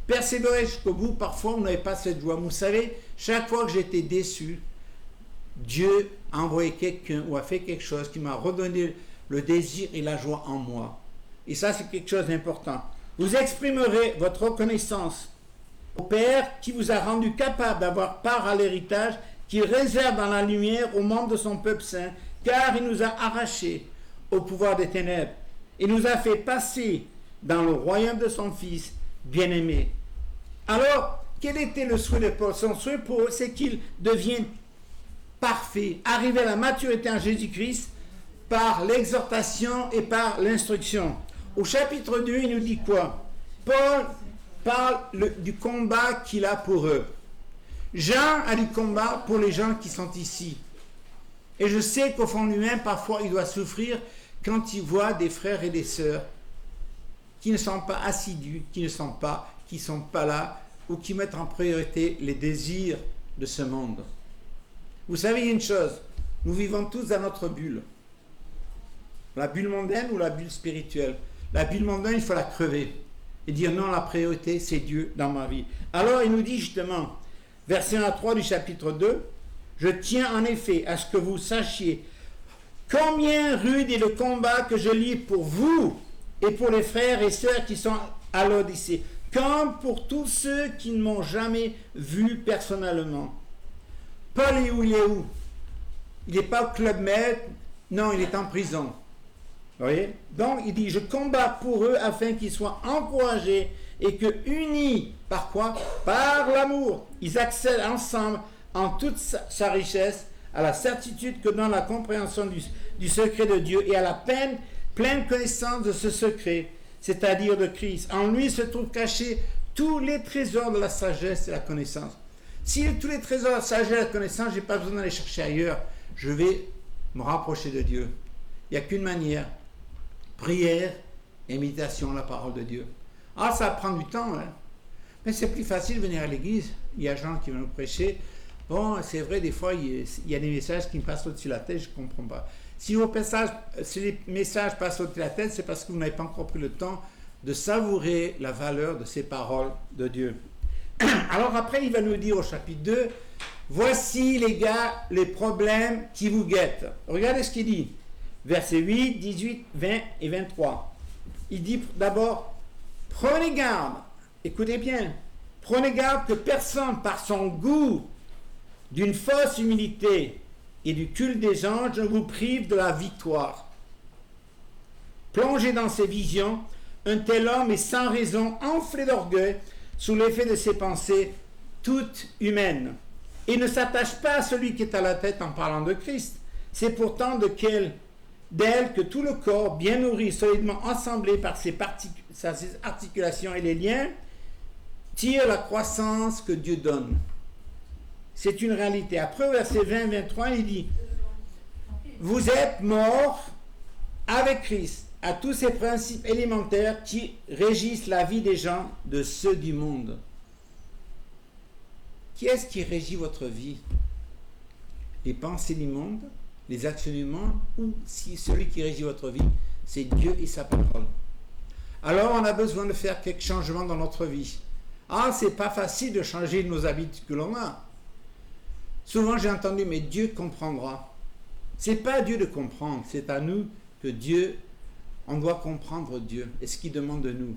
Persévérer jusqu'au bout, parfois on n'avait pas cette joie. Vous savez, chaque fois que j'étais déçu, Dieu a envoyé quelqu'un ou a fait quelque chose qui m'a redonné le désir et la joie en moi. Et ça, c'est quelque chose d'important. Vous exprimerez votre reconnaissance au Père qui vous a rendu capable d'avoir part à l'héritage qu'il réserve dans la lumière aux membres de son peuple saint, car il nous a arrachés au pouvoir des ténèbres et nous a fait passer dans le royaume de son Fils bien-aimé. Alors, quel était le souhait de Paul? Son souhait pour eux, c'est qu'ils deviennent parfaits, arriver à la maturité en Jésus-Christ par l'exhortation et par l'instruction. Au chapitre 2, il nous dit quoi? Paul parle du combat qu'il a pour eux. Jean a du combat pour les gens qui sont ici. Et je sais qu'au fond de lui-même, parfois, il doit souffrir quand il voit des frères et des sœurs qui ne sont pas assidus, qui ne sont pas là, ou qui mettent en priorité les désirs de ce monde. Vous savez une chose, nous vivons tous dans notre bulle. La bulle mondaine ou la bulle spirituelle. La bulle mondaine, il faut la crever. Et dire non, la priorité, c'est Dieu dans ma vie. Alors, il nous dit justement, verset 1 à 3 du chapitre 2, « Je tiens en effet à ce que vous sachiez combien rude est le combat que je livre pour vous et pour les frères et sœurs qui sont à l'Odyssée, comme pour tous ceux qui ne m'ont jamais vu personnellement. » Paul est où? Il n'est pas au Club Med, non, il est en prison. Vous voyez? Donc, il dit, je combats pour eux afin qu'ils soient encouragés et que, unis, par quoi? Par l'amour, ils accèdent ensemble en toute sa richesse à la certitude que dans la compréhension du secret de Dieu et à la pleine connaissance de ce secret, c'est-à-dire de Christ. En lui se trouvent cachés tous les trésors de la sagesse et la connaissance. Si tous les trésors de la sagesse et la connaissance, je n'ai pas besoin d'aller chercher ailleurs, je vais me rapprocher de Dieu. Il n'y a qu'une manière, prière et méditation, la parole de Dieu. Ah, ça prend du temps, hein? Mais c'est plus facile de venir à l'église. Il y a des gens qui vont nous prêcher. Bon, c'est vrai, des fois, il y a des messages qui me passent au-dessus de la tête, je ne comprends pas. Si les messages passent au-dessus de la tête, c'est parce que vous n'avez pas encore pris le temps de savourer la valeur de ces paroles de Dieu. Alors après, il va nous dire au chapitre 2, voici les gars, les problèmes qui vous guettent. Regardez ce qu'il dit. Versets 8, 18, 20 et 23. Il dit d'abord, prenez garde, écoutez bien, prenez garde que personne par son goût d'une fausse humilité et du culte des anges ne vous prive de la victoire. Plongé dans ses visions, un tel homme est sans raison enflé d'orgueil sous l'effet de ses pensées toutes humaines et ne s'attache pas à celui qui est à la tête en parlant de Christ. C'est pourtant d'elle que tout le corps, bien nourri, solidement assemblé par ses articulations et les liens, tire la croissance que Dieu donne. C'est une réalité. Après, verset 20-23, il dit, vous êtes morts avec Christ à tous ces principes élémentaires qui régissent la vie des gens de ceux du monde. Qui est-ce qui régit votre vie? Les pensées du monde, les actions du monde, ou si celui qui régit votre vie, c'est Dieu et sa parole? Alors on a besoin de faire quelques changements dans notre vie. Ah, c'est pas facile de changer nos habitudes que l'on a. Souvent j'ai entendu, mais Dieu comprendra. C'est pas à Dieu de comprendre, c'est à nous que Dieu, on doit comprendre Dieu et ce qu'il demande de nous.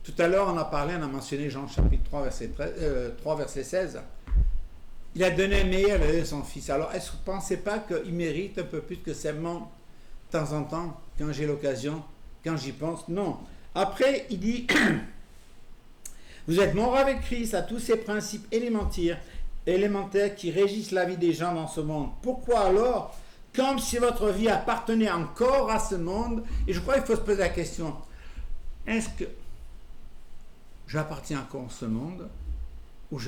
Tout à l'heure on a mentionné Jean chapitre 3 verset 16. Il a donné un meilleur de son fils. Alors est-ce que vous ne pensez pas qu'il mérite un peu plus que seulement de temps en temps, quand j'ai l'occasion, quand j'y pense? Non. Après il dit, vous êtes morts avec Christ à tous ces principes élémentaires qui régissent la vie des gens dans ce monde. Pourquoi alors, comme si votre vie appartenait encore à ce monde, et je crois qu'il faut se poser la question, est-ce que j'appartiens encore à ce monde ou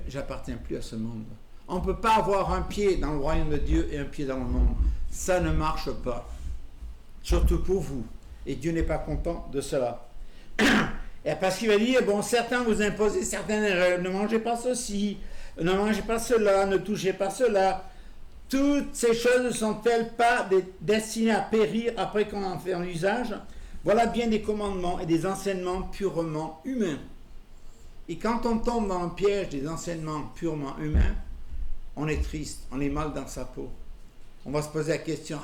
j'appartiens plus à ce monde? On ne peut pas avoir un pied dans le royaume de Dieu et un pied dans le monde. Ça ne marche pas. Surtout pour vous. Et Dieu n'est pas content de cela. Et parce qu'il va dire, bon, certains vous imposent certaines règles, ne mangez pas ceci, ne mangez pas cela, ne touchez pas cela. Toutes ces choses ne sont-elles pas destinées à périr après qu'on en fait un usage? Voilà bien des commandements et des enseignements purement humains. Et quand on tombe dans le piège des enseignements purement humains, on est triste, on est mal dans sa peau. On va se poser la question,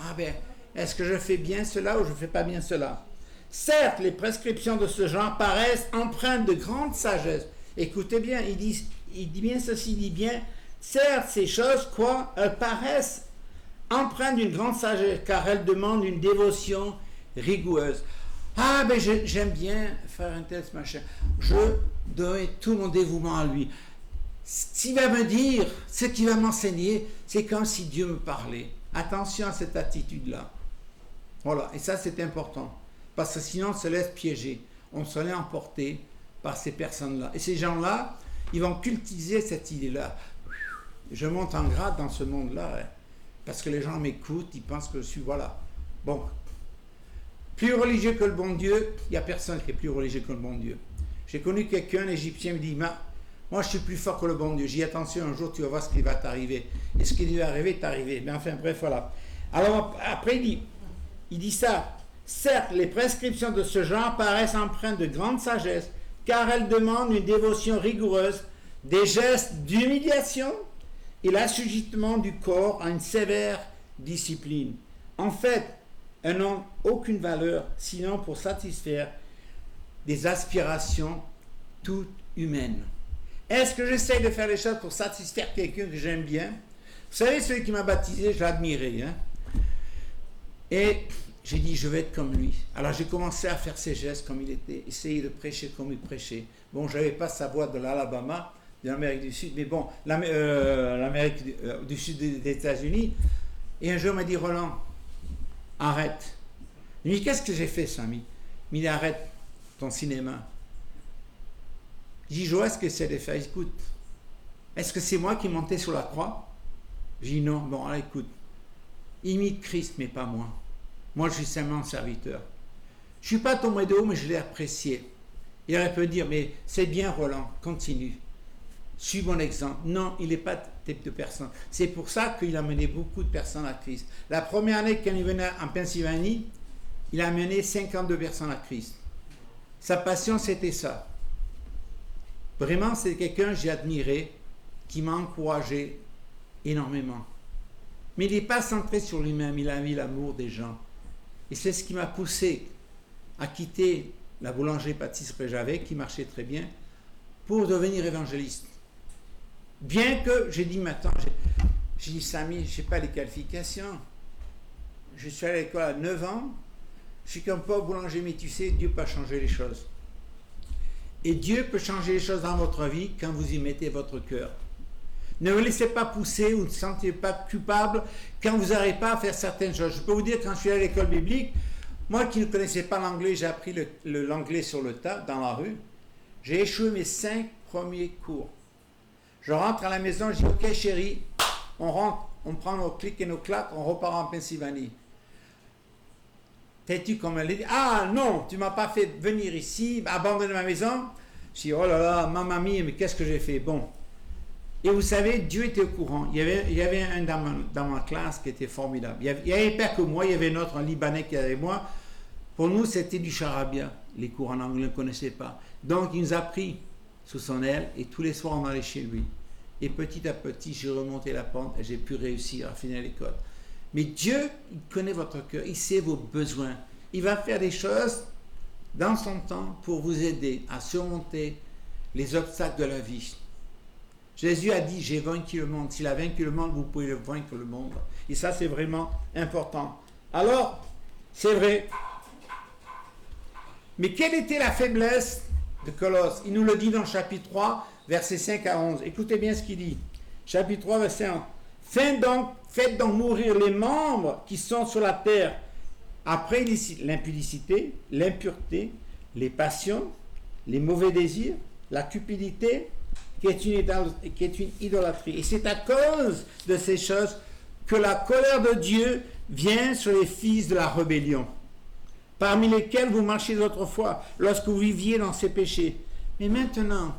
est-ce que je fais bien cela ou je ne fais pas bien cela? Certes, les prescriptions de ce genre paraissent empreintes de grande sagesse. Écoutez bien, il dit bien ceci, il dit bien, certes, ces choses, elles paraissent empreintes d'une grande sagesse, car elles demandent une dévotion rigoureuse. J'aime bien faire un tel machin. Je donne tout mon dévouement à lui. Ce qu'il va me dire, ce qu'il va m'enseigner, c'est comme si Dieu me parlait. Attention à cette attitude-là. Voilà, et ça c'est important. Parce que sinon on se laisse piéger. On se laisse emporter par ces personnes-là. Et ces gens-là, ils vont cultiver cette idée-là. Je monte en grade dans ce monde-là, parce que les gens m'écoutent, ils pensent que je suis, voilà. Bon. Plus religieux que le bon Dieu, il n'y a personne qui est plus religieux que le bon Dieu. J'ai connu quelqu'un, un Égyptien, me dit, moi je suis plus fort que le bon Dieu. J'ai dit, attention, un jour tu vas voir ce qui va t'arriver. Et ce qui lui est arrivé, est arrivé. Mais enfin, bref, voilà. Alors, après, il dit ça. Certes, les prescriptions de ce genre paraissent empreintes de grande sagesse, car elles demandent une dévotion rigoureuse, des gestes d'humiliation et l'assujettissement du corps à une sévère discipline. En fait, elles n'ont aucune valeur, sinon pour satisfaire des aspirations toutes humaines. Est-ce que j'essaie de faire les choses pour satisfaire quelqu'un que j'aime bien? Vous savez, celui qui m'a baptisé, je l'admirais. Et j'ai dit, je vais être comme lui. Alors j'ai commencé à faire ses gestes comme il était, essayer de prêcher comme il prêchait. Bon, je n'avais pas sa voix de l'Alabama, de l'Amérique du Sud, mais bon, l'Amérique du Sud des États-Unis. Et un jour, il m'a dit, Roland, arrête. Il m'a dit, qu'est-ce que j'ai fait, Samy? Il m'a dit, arrête ton cinéma. J'ai dit, Joël, ce que c'est de faire? Écoute, est-ce que c'est moi qui montais sur la croix? J'ai dit, non. Bon, alors écoute, imite Christ, mais pas moi. Moi, je suis simplement un serviteur. Je ne suis pas tombé de haut, mais je l'ai apprécié. Il aurait pu dire, mais c'est bien, Roland, continue. Suis mon exemple. Non, il n'est pas type de personne. C'est pour ça qu'il a mené beaucoup de personnes à Christ. La première année quand il venait en Pennsylvanie, il a mené 52 personnes à Christ. Sa passion, c'était ça. Vraiment, c'est quelqu'un que j'ai admiré, qui m'a encouragé énormément. Mais il n'est pas centré sur lui-même, il a mis l'amour des gens. Et c'est ce qui m'a poussé à quitter la boulangerie-pâtisserie que j'avais, qui marchait très bien, pour devenir évangéliste. Bien que, j'ai dit maintenant, j'ai dit, Samy, je n'ai pas les qualifications. Je suis allé à l'école à 9 ans, je suis comme pas boulanger, mais tu sais, Dieu peut changer les choses. Et Dieu peut changer les choses dans votre vie quand vous y mettez votre cœur. Ne vous laissez pas pousser ou ne vous sentez pas coupable quand vous n'arrivez pas à faire certaines choses. Je peux vous dire, quand je suis allé à l'école biblique, moi qui ne connaissais pas l'anglais, j'ai appris l'anglais sur le tas, dans la rue. J'ai échoué mes 5 premiers cours. Je rentre à la maison, je dis, ok chérie, on rentre, on prend nos clics et nos claques, on repart en Pennsylvanie. T'es-tu comme elle dit? Ah non, tu ne m'as pas fait venir ici, abandonner ma maison. Je dis, oh là là, ma mamie, mais qu'est-ce que j'ai fait? Bon. Et vous savez, Dieu était au courant. Il y avait un dans ma classe qui était formidable. Il y avait pas que moi, il y avait un autre, un Libanais qui était avec moi. Pour nous, c'était du charabia. Les cours en anglais, on ne connaissait pas. Donc, il nous a pris sous son aile et tous les soirs, on allait chez lui. Et petit à petit, j'ai remonté la pente et j'ai pu réussir à finir l'école. Mais Dieu, il connaît votre cœur, il sait vos besoins. Il va faire des choses dans son temps pour vous aider à surmonter les obstacles de la vie. Jésus a dit, j'ai vaincu le monde. S'il a vaincu le monde, vous pouvez le vaincre le monde. Et ça, c'est vraiment important. Alors, c'est vrai. Mais quelle était la faiblesse de Colosse? Il nous le dit dans le chapitre 3, versets 5 à 11. Écoutez bien ce qu'il dit. Chapitre 3, verset 1. Faites donc mourir les membres qui sont sur la terre après l'impudicité, l'impureté, les passions, les mauvais désirs, la cupidité, qui est une idolâtrie. Et c'est à cause de ces choses que la colère de Dieu vient sur les fils de la rébellion, parmi lesquels vous marchiez autrefois, lorsque vous viviez dans ces péchés. Mais maintenant,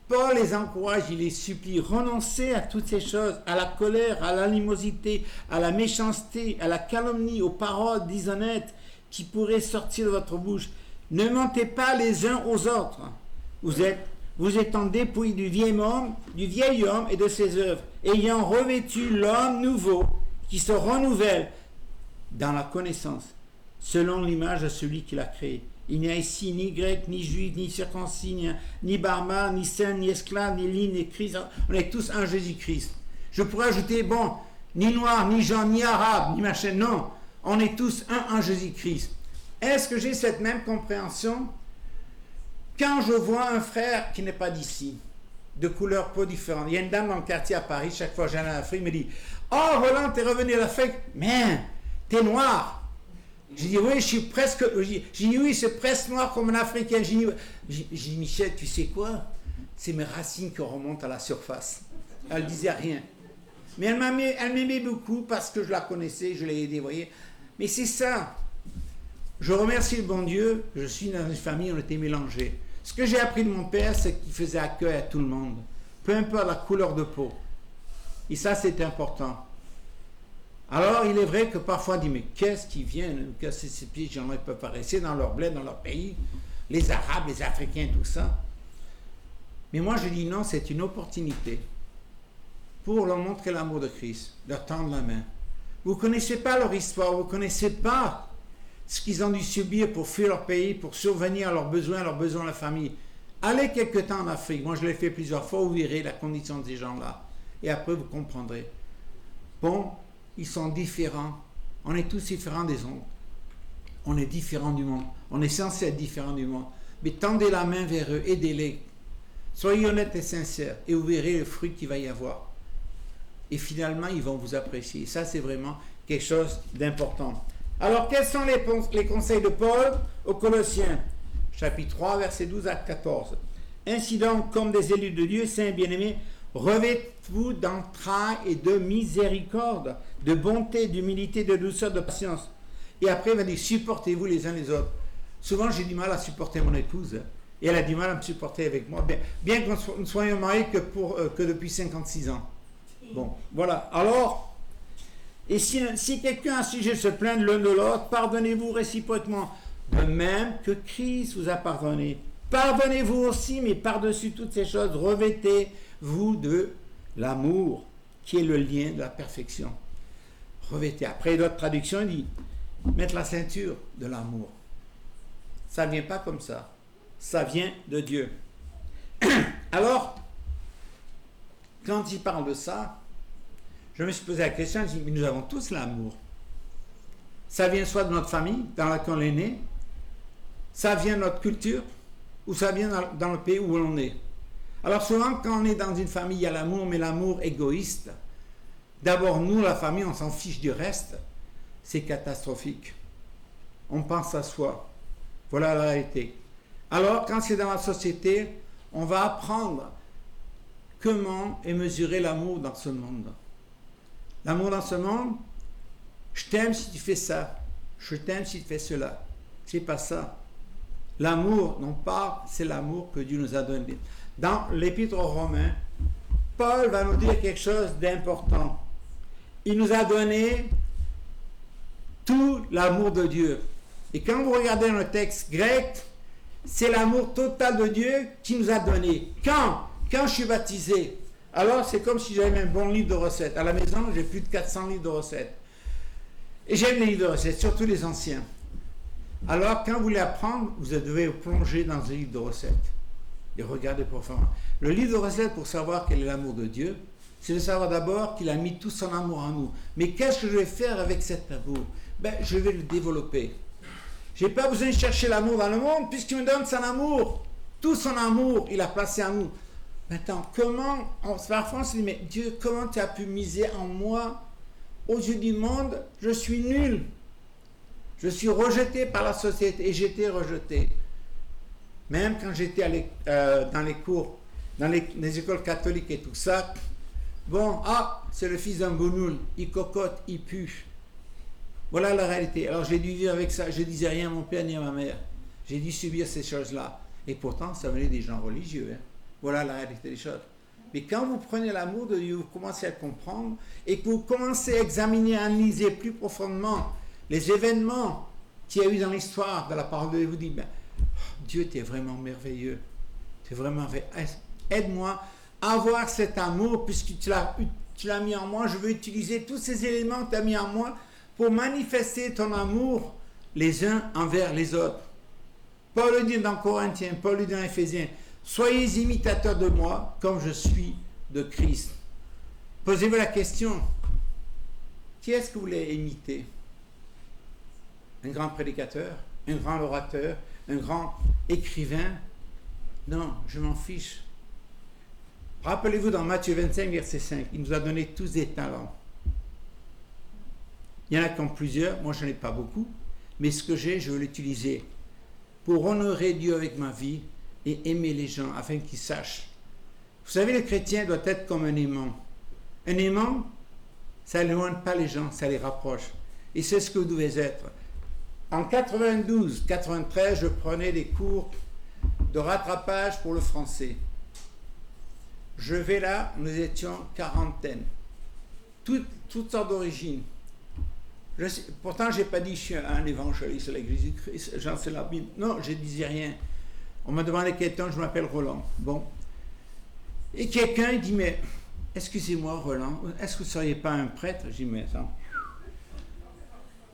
Paul les encourage, il les supplie, renoncez à toutes ces choses, à la colère, à l'animosité, à la méchanceté, à la calomnie, aux paroles déshonnêtes qui pourraient sortir de votre bouche. Ne mentez pas les uns aux autres. Vous étant dépouillés du vieil homme et de ses œuvres, ayant revêtu l'homme nouveau qui se renouvelle dans la connaissance, selon l'image de celui qui l'a créé. Il n'y a ici ni grec, ni juif, ni circoncis, ni barbare, ni saint, ni esclave, ni libre, ni Christ. On est tous un Jésus-Christ. Je pourrais ajouter, ni noir, ni Jean, ni arabe, ni machin. Non, on est tous un en Jésus-Christ. Est-ce que j'ai cette même compréhension quand je vois un frère qui n'est pas d'ici, de couleur peau différente? Il y a une dame dans le quartier à Paris, chaque fois que j'allais en Afrique, me dit « Oh, Roland, t'es revenu d'Afrique? Mais, t'es noir. » J'ai dit, oui, je suis presque. J'ai dit, oui, c'est presque noir comme un Africain. J'ai dit, Michel, tu sais quoi? C'est mes racines qui remontent à la surface. Elle disait rien. Mais elle m'aimait beaucoup parce que je la connaissais, je l'ai aidée, vous voyez. Mais c'est ça. Je remercie le bon Dieu. Je suis dans une famille, on était mélangés. Ce que j'ai appris de mon père, c'est qu'il faisait accueil à tout le monde. Peu importe la couleur de peau. Et ça, c'est important. Alors, il est vrai que parfois on dit, mais qu'est-ce qui vient? Qu'est-ce que ces petits gens-là peuvent pas rester dans leur bled, dans leur pays? Les Arabes, les Africains, tout ça. Mais moi, je dis non, c'est une opportunité pour leur montrer l'amour de Christ, leur tendre la main. Vous ne connaissez pas leur histoire, vous ne connaissez pas ce qu'ils ont dû subir pour fuir leur pays, pour survenir à leurs besoins de la famille. Allez quelque temps en Afrique. Moi, je l'ai fait plusieurs fois, vous verrez la condition de ces gens-là. Et après, vous comprendrez. Ils sont différents. On est tous différents des autres. On est différents du monde. On est censé être différents du monde. Mais tendez la main vers eux, aidez-les. Soyez honnêtes et sincères et vous verrez le fruit qu'il va y avoir. Et finalement, ils vont vous apprécier. Ça, c'est vraiment quelque chose d'important. Alors, quels sont les conseils de Paul aux Colossiens? Chapitre 3, versets 12 à 14. Ainsi donc, comme des élus de Dieu, saints et bien-aimés, revêtez-vous d'entrailles et de miséricorde, de bonté, d'humilité, de douceur, de patience. Et après, il va dire, supportez-vous les uns les autres. Souvent, j'ai du mal à supporter mon épouse. Et elle a du mal à me supporter avec moi. Bien que nous soyons mariés que depuis 56 ans. Bon, voilà. Alors, et si quelqu'un a un sujet de se plaindre l'un de l'autre, pardonnez-vous réciproquement. De même que Christ vous a pardonné. Pardonnez-vous aussi, mais par-dessus toutes ces choses, revêtez-vous de l'amour, qui est le lien de la perfection. Revêtez. Après, d'autres traductions, il dit, mettre la ceinture de l'amour. Ça ne vient pas comme ça. Ça vient de Dieu. Alors, quand il parle de ça, je me suis posé la question, je me suis dit, mais nous avons tous l'amour. Ça vient soit de notre famille, dans laquelle on est né, ça vient de notre culture, ou ça vient dans le pays où on est. Alors souvent, quand on est dans une famille, il y a l'amour, mais l'amour égoïste. D'abord, nous, la famille, on s'en fiche du reste. C'est catastrophique. On pense à soi. Voilà la réalité. Alors, quand c'est dans la société, on va apprendre comment est mesuré l'amour dans ce monde. L'amour dans ce monde, je t'aime si tu fais ça, je t'aime si tu fais cela. C'est pas ça. L'amour dont on parle, c'est l'amour que Dieu nous a donné. Dans l'Épître aux Romains, Paul va nous dire quelque chose d'important. Il nous a donné tout l'amour de Dieu. Et quand vous regardez dans le texte grec, c'est l'amour total de Dieu qui nous a donné. Quand je suis baptisé, alors c'est comme si j'avais un bon livre de recettes. À la maison, j'ai plus de 400 livres de recettes. Et j'aime les livres de recettes, surtout les anciens. Alors, quand vous voulez apprendre, vous devez vous plonger dans un livre de recettes et regarder profondément. Le livre de recettes, pour savoir quel est l'amour de Dieu, c'est de savoir d'abord qu'il a mis tout son amour en nous. Mais qu'est-ce que je vais faire avec cet amour? Je vais le développer. Je n'ai pas besoin de chercher l'amour dans le monde, puisqu'il me donne son amour. Tout son amour, il a placé en nous. Maintenant, parfois on se dit, mais Dieu, comment tu as pu miser en moi? Aux yeux du monde, je suis nul. Je suis rejeté par la société et j'étais rejeté. Même quand j'étais dans les cours, dans les écoles catholiques et tout ça, c'est le fils d'un bougnoul, il cocotte, il pue. Voilà la réalité. Alors j'ai dû vivre avec ça, je ne disais rien à mon père ni à ma mère. J'ai dû subir ces choses-là. Et pourtant, ça venait des gens religieux. Voilà la réalité des choses. Mais quand vous prenez l'amour de Dieu, vous commencez à comprendre et que vous commencez à examiner, à analyser plus profondément les événements qu'il y a eu dans l'histoire de la parole de Dieu, vous dites, Dieu, tu es vraiment merveilleux. Tu es vraiment merveilleux. Aide-moi à avoir cet amour puisque tu l'as mis en moi. Je veux utiliser tous ces éléments que tu as mis en moi pour manifester ton amour les uns envers les autres. Paul le dit dans Corinthiens, Paul le dit dans Éphésiens, soyez imitateurs de moi comme je suis de Christ. Posez-vous la question, qui est-ce que vous voulez imiter? Un grand prédicateur, un grand orateur, un grand écrivain? Non, je m'en fiche. Rappelez-vous dans Matthieu 25, verset 5, il nous a donné tous des talents. Il y en a qui ont plusieurs, moi je n'en ai pas beaucoup, mais ce que j'ai, je veux l'utiliser pour honorer Dieu avec ma vie et aimer les gens afin qu'ils sachent. Vous savez, le chrétien doit être comme un aimant. Un aimant, ça n'éloigne pas les gens, ça les rapproche. Et c'est ce que vous devez être. En 92, 93, je prenais des cours de rattrapage pour le français. Je vais là, nous étions quarantaine. Toutes sortes d'origines. Pourtant, je n'ai pas dit je suis un évangéliste de l'Église du Christ, j'en sais la Bible. Non, je ne disais rien. On m'a demandé quel temps, je m'appelle Roland. Bon. Et quelqu'un dit, mais excusez-moi Roland, est-ce que vous ne seriez pas un prêtre? J'ai dit, mais attends.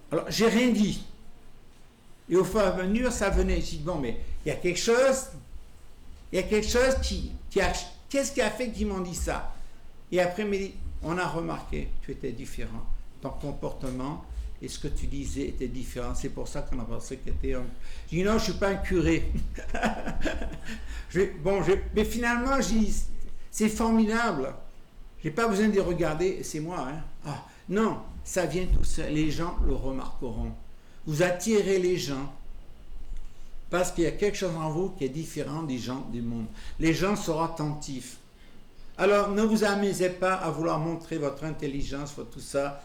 Alors, j'ai rien dit. Et au fur et à mesure, ça venait. J'ai dit, bon, mais il y a quelque chose qui a... Qu'est-ce qui a fait qu'ils m'ont dit ça? Et après, on a remarqué, tu étais différent. Ton comportement et ce que tu disais était différent. C'est pour ça qu'on a pensé que tu étais un... Je dis non, je ne suis pas un curé. Mais finalement, c'est formidable. Je n'ai pas besoin de les regarder, c'est moi. Hein? Ah, non, ça vient tout seul. Les gens le remarqueront. Vous attirez les gens parce qu'il y a quelque chose en vous qui est différent des gens du monde. Les gens seront attentifs. Alors, ne vous amusez pas à vouloir montrer votre intelligence, votre tout ça.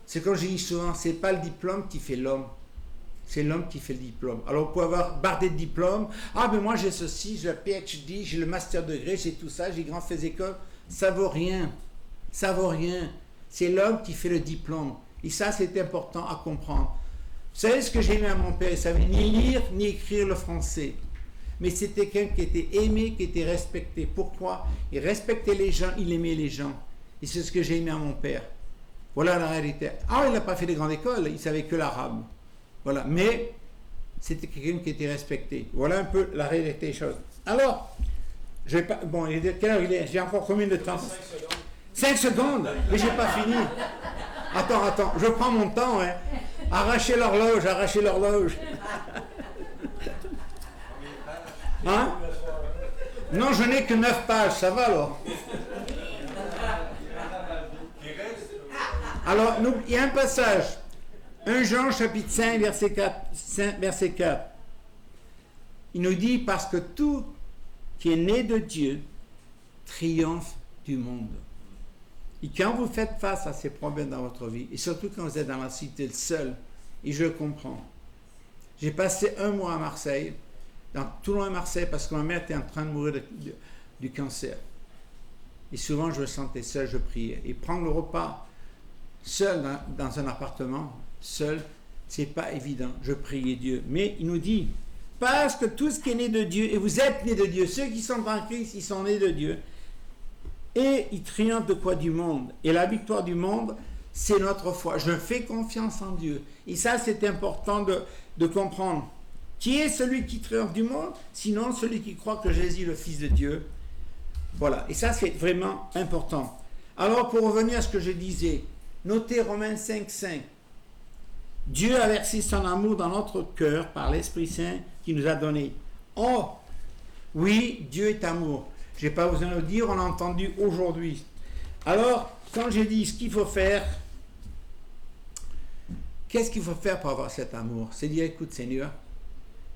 C'est comme je dis souvent, c'est pas le diplôme qui fait l'homme, c'est l'homme qui fait le diplôme. Alors, vous pouvez avoir bardé de diplômes. Ah, mais moi j'ai ceci, j'ai le PhD, j'ai le master degré, j'ai tout ça, j'ai grand fait école. Ça vaut rien. Ça vaut rien. C'est l'homme qui fait le diplôme. Et ça, c'est important à comprendre. Vous savez ce que j'ai aimé à mon père? Il savait ni lire ni écrire le français. Mais c'était quelqu'un qui était aimé, qui était respecté. Pourquoi? Il respectait les gens, il aimait les gens. Et c'est ce que j'ai aimé à mon père. Voilà la réalité. Ah, il n'a pas fait de grande école, il savait que l'arabe. Voilà. Mais c'était quelqu'un qui était respecté. Voilà un peu la réalité des choses. Alors, je vais pas. Bon, quelle heure il est? J'ai encore combien de temps? 5 secondes. Mais j'ai pas fini. Attends, je prends mon temps. Hein. Arrachez l'horloge. Hein? Non, je n'ai que 9 pages, ça va alors. Alors, il y a un passage, 1 Jean chapitre 5, verset 4. Il nous dit, parce que tout qui est né de Dieu triomphe du monde. Et quand vous faites face à ces problèmes dans votre vie, et surtout quand vous êtes dans la cité seul, et je comprends. J'ai passé 1 mois à Marseille, dans tout loin Marseille, parce que ma mère était en train de mourir du cancer. Et souvent, je me sentais seul, je priais. Et prendre le repas seul dans un appartement, seul, c'est pas évident. Je priais Dieu. Mais il nous dit, parce que tout ce qui est né de Dieu, et vous êtes nés de Dieu, ceux qui sont en Christ, ils sont nés de Dieu. Et ils triomphent de quoi? Du monde. Et la victoire du monde, c'est notre foi. Je fais confiance en Dieu. Et ça, c'est important de comprendre. Qui est celui qui triomphe du monde? Sinon, celui qui croit que Jésus est le Fils de Dieu. Voilà. Et ça, c'est vraiment important. Alors, pour revenir à ce que je disais, notez Romains 5,5. Dieu a versé son amour dans notre cœur par l'Esprit Saint qui nous a donné. Oh, oui, Dieu est amour. Je n'ai pas besoin de le dire, on l'a entendu aujourd'hui. Alors, quand j'ai dit ce qu'il faut faire, qu'est-ce qu'il faut faire pour avoir cet amour? C'est dire, écoute Seigneur,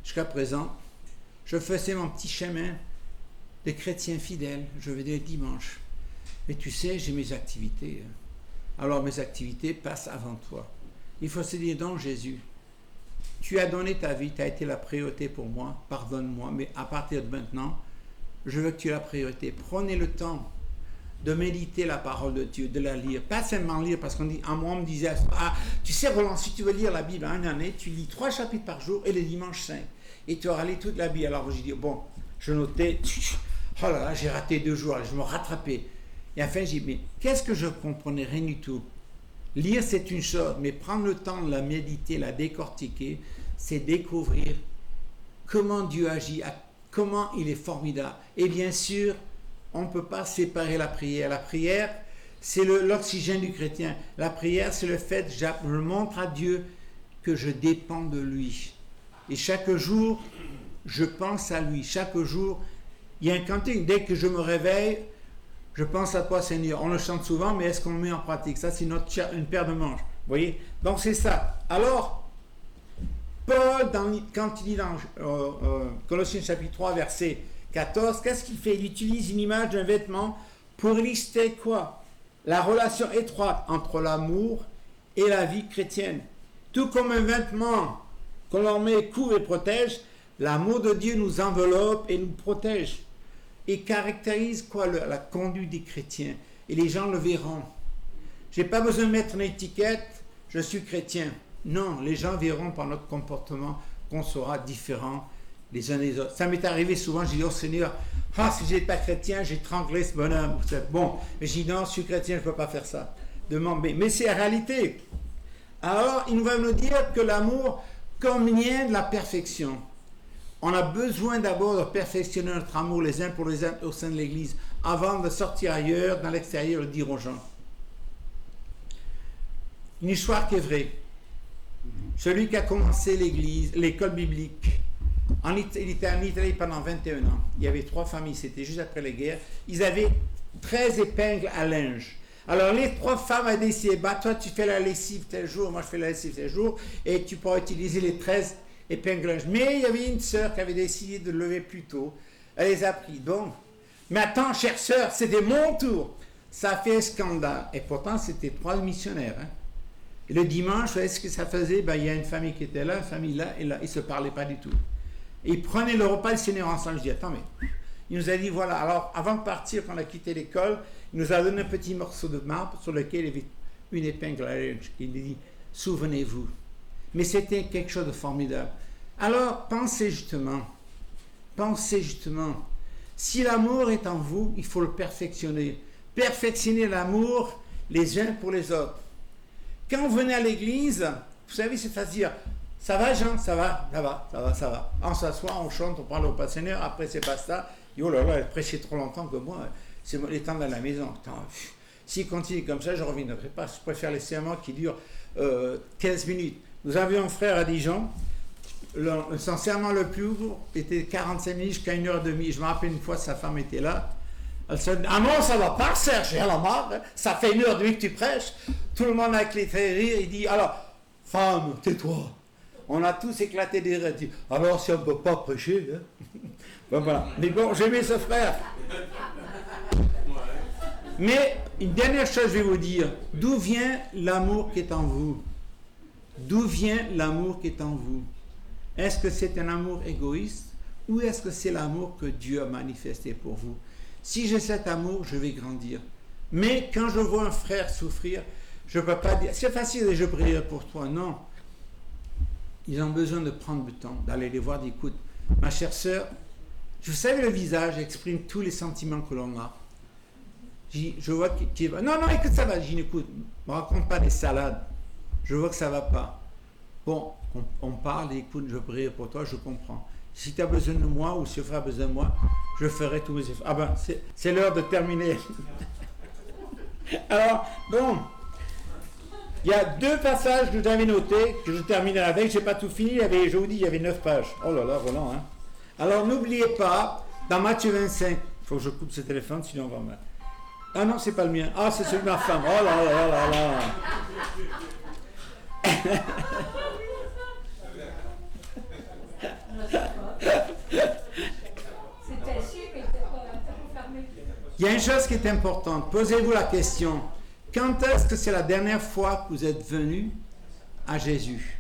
jusqu'à présent, je faisais mon petit chemin de chrétien fidèle, je venais le dimanche. Mais tu sais, j'ai mes activités. Alors mes activités passent avant toi. Il faut se dire, donc Jésus, tu as donné ta vie, tu as été la priorité pour moi, pardonne-moi, mais à partir de maintenant, je veux que tu aies la priorité. Prenez le temps de méditer la parole de Dieu, de la lire. Pas seulement lire, parce qu'on dit, moi on me disait, tu sais Roland, si tu veux lire la Bible en une année, tu lis 3 chapitres par jour et les dimanches 5. Et tu auras lu toute la Bible. Alors j'ai dit, bon, je notais, oh là là, j'ai raté 2 jours, je me rattrapais. Et enfin j'ai dit, mais qu'est-ce que je comprenais? Rien du tout. Lire c'est une chose, mais prendre le temps de la méditer, la décortiquer, c'est découvrir comment Dieu agit, comment il est formidable. Et bien sûr, on ne peut pas séparer la prière. La prière, c'est l'oxygène du chrétien. La prière, c'est le fait, je montre à Dieu que je dépends de lui. Et chaque jour, je pense à lui. Chaque jour, il y a un cantique. Dès que je me réveille, je pense à toi, Seigneur. On le chante souvent, mais est-ce qu'on le met en pratique? Ça, c'est une paire de manches. Vous voyez? Donc, c'est ça. Alors, Paul, quand il dit dans Colossiens chapitre 3, verset 14, qu'est-ce qu'il fait? Il utilise une image d'un vêtement pour illustrer quoi? La relation étroite entre l'amour et la vie chrétienne. Tout comme un vêtement qu'on leur met, couvre et protège, l'amour de Dieu nous enveloppe et nous protège. Et caractérise quoi? La conduite des chrétiens. Et les gens le verront. Je n'ai pas besoin de mettre une étiquette, je suis chrétien. Non, les gens verront par notre comportement qu'on sera différents les uns des autres. Ça m'est arrivé souvent, j'ai dit au Seigneur, si je n'étais pas chrétien, j'ai tranglé ce bonhomme. Bon, mais j'ai dit non, je suis chrétien, je ne peux pas faire ça. Mais c'est la réalité. Alors, il va nous dire que l'amour convient de la perfection. On a besoin d'abord de perfectionner notre amour les uns pour les autres au sein de l'Église, avant de sortir ailleurs, dans l'extérieur, le dire aux gens. Une histoire qui est vraie. Celui qui a commencé l'Église, l'école biblique, il était en Italie pendant 21 ans. Il y avait 3 familles, c'était juste après la guerre. Ils avaient 13 épingles à linge. Alors les 3 femmes ont décidé, toi tu fais la lessive tel jour, moi je fais la lessive tel jour, et tu pourras utiliser les 13 épingles à linge. Mais il y avait une sœur qui avait décidé de lever plus tôt. Elle les a pris. Donc, mais attends, chère sœur, c'était mon tour. Ça a fait un scandale. Et pourtant, c'était 3 missionnaires. Et le dimanche, est-ce que ça faisait? Il y a une famille qui était là, une famille là, et là, ils ne se parlaient pas du tout. Et ils prenaient le repas du Seigneur ensemble. Je dis, attends, mais il nous a dit, voilà, alors avant de partir, quand on a quitté l'école, il nous a donné un petit morceau de marbre sur lequel il y avait une épingle à linge. Il dit, souvenez-vous. Mais c'était quelque chose de formidable. Alors, pensez justement. Si l'amour est en vous, il faut le perfectionner. Perfectionner l'amour les uns pour les autres. Quand vous venez à l'église, vous savez, c'est facile de dire, ça va Jean, ça va. On s'assoit, on chante, on parle au Père Seigneur, après c'est pas ça. Oh là là, elle prêchait trop longtemps que moi, c'est les temps dans la maison. S'il continue comme ça, je ne reviendrai pas. Je préfère les sermons qui durent 15 minutes. Nous avions un frère à Dijon, son serment le plus court était 45 minutes jusqu'à 1h30. Je me rappelle une fois, sa femme était là. Elle se dit, ah non, ça va pas, Serge, j'ai la marre, ça fait 1h30 que tu prêches. Tout le monde a éclaté de rire, il dit, alors, femme, tais-toi. On a tous éclaté de rire. Dit, alors, si on ne peut pas prêcher, ben voilà. Mais bon, j'aimais ce frère. Mais une dernière chose, je vais vous dire, d'où vient l'amour qui est en vous? D'où vient l'amour qui est en vous? Est-ce que c'est un amour égoïste ou est-ce que c'est l'amour que Dieu a manifesté pour vous? Si j'ai cet amour, je vais grandir. Mais quand je vois un frère souffrir, je ne peux pas dire, c'est facile et je prierai pour toi. Non. Ils ont besoin de prendre le temps, d'aller les voir, dire, écoute, ma chère sœur, vous savez, le visage exprime tous les sentiments que l'on a. Je vois qu'il va. Non, écoute, ça va. Je dis, écoute, ne me raconte pas des salades. Je vois que ça ne va pas. Bon, on parle, écoute, je prie pour toi, je comprends. Si tu as besoin de moi ou si tu feras besoin de moi, je ferai tous mes efforts. Ah ben, c'est l'heure de terminer. Alors, bon, il y a 2 passages que j'avais notés, que je terminerai avec. Je n'ai pas tout fini, je vous dis, il y avait 9 pages. Oh là là, Roland, hein. Alors, n'oubliez pas, dans Matthieu 25, il faut que je coupe ce téléphone, sinon on va mal. Ah non, c'est pas le mien. Ah, c'est celui de ma femme. Oh là là là là. Il y a une chose qui est importante. Posez-vous la question. Quand est-ce que c'est la dernière fois que vous êtes venu à Jésus?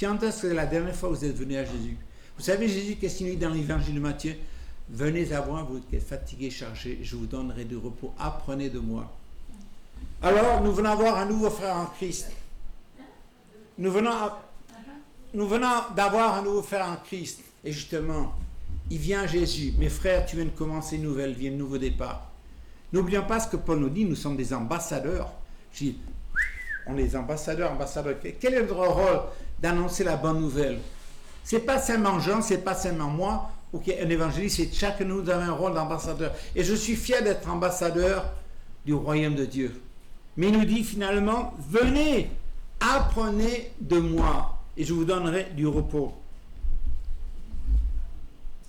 Quand est-ce que c'est la dernière fois que vous êtes venu à Jésus? Vous savez, Jésus, qu'est-ce qu'il dit dans l'évangile de Matthieu? Venez à moi, vous qui êtes fatigués, chargés, je vous donnerai du repos. Apprenez de moi. Alors, nous venons avoir un nouveau frère en Christ. Nous venons d'avoir un nouveau frère en Christ. Et justement, il vient Jésus. Mes frères, tu viens de commencer une nouvelle vie, un nouveau départ. N'oublions pas ce que Paul nous dit, nous sommes des ambassadeurs. Je dis, on est des ambassadeurs. Quel est notre rôle d'annoncer la bonne nouvelle? C'est pas seulement Jean, c'est pas seulement moi, ou un évangéliste, c'est chacun de nous avons un rôle d'ambassadeur. Et je suis fier d'être ambassadeur du royaume de Dieu. Mais il nous dit finalement, venez, apprenez de moi, et je vous donnerai du repos.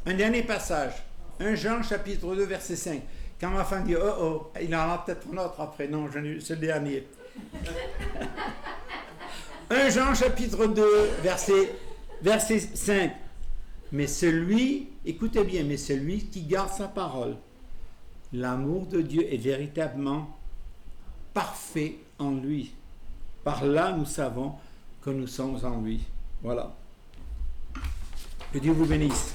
Un dernier passage, 1 Jean chapitre 2 verset 5. Quand ma femme dit, oh, il en a peut-être un autre après. Non, c'est le dernier. 1 Jean chapitre 2 verset 5. Mais celui, écoutez bien, mais celui qui garde sa parole, l'amour de Dieu est véritablement parfait en lui. Par là, nous savons que nous sommes en lui. Voilà. Que Dieu vous bénisse.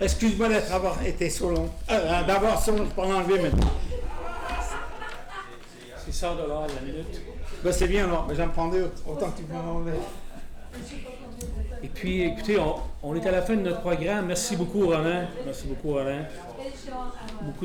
Excuse-moi d'avoir été so long. D'avoir so long pendant enlevé maintenant. C'est $100 la minute. Ben c'est bien, alors. J'en prendrai autant que tu peux m'enlever. Et puis, écoutez, on est à la fin de notre programme. Merci beaucoup, Roland. Merci beaucoup, Roland. Beaucoup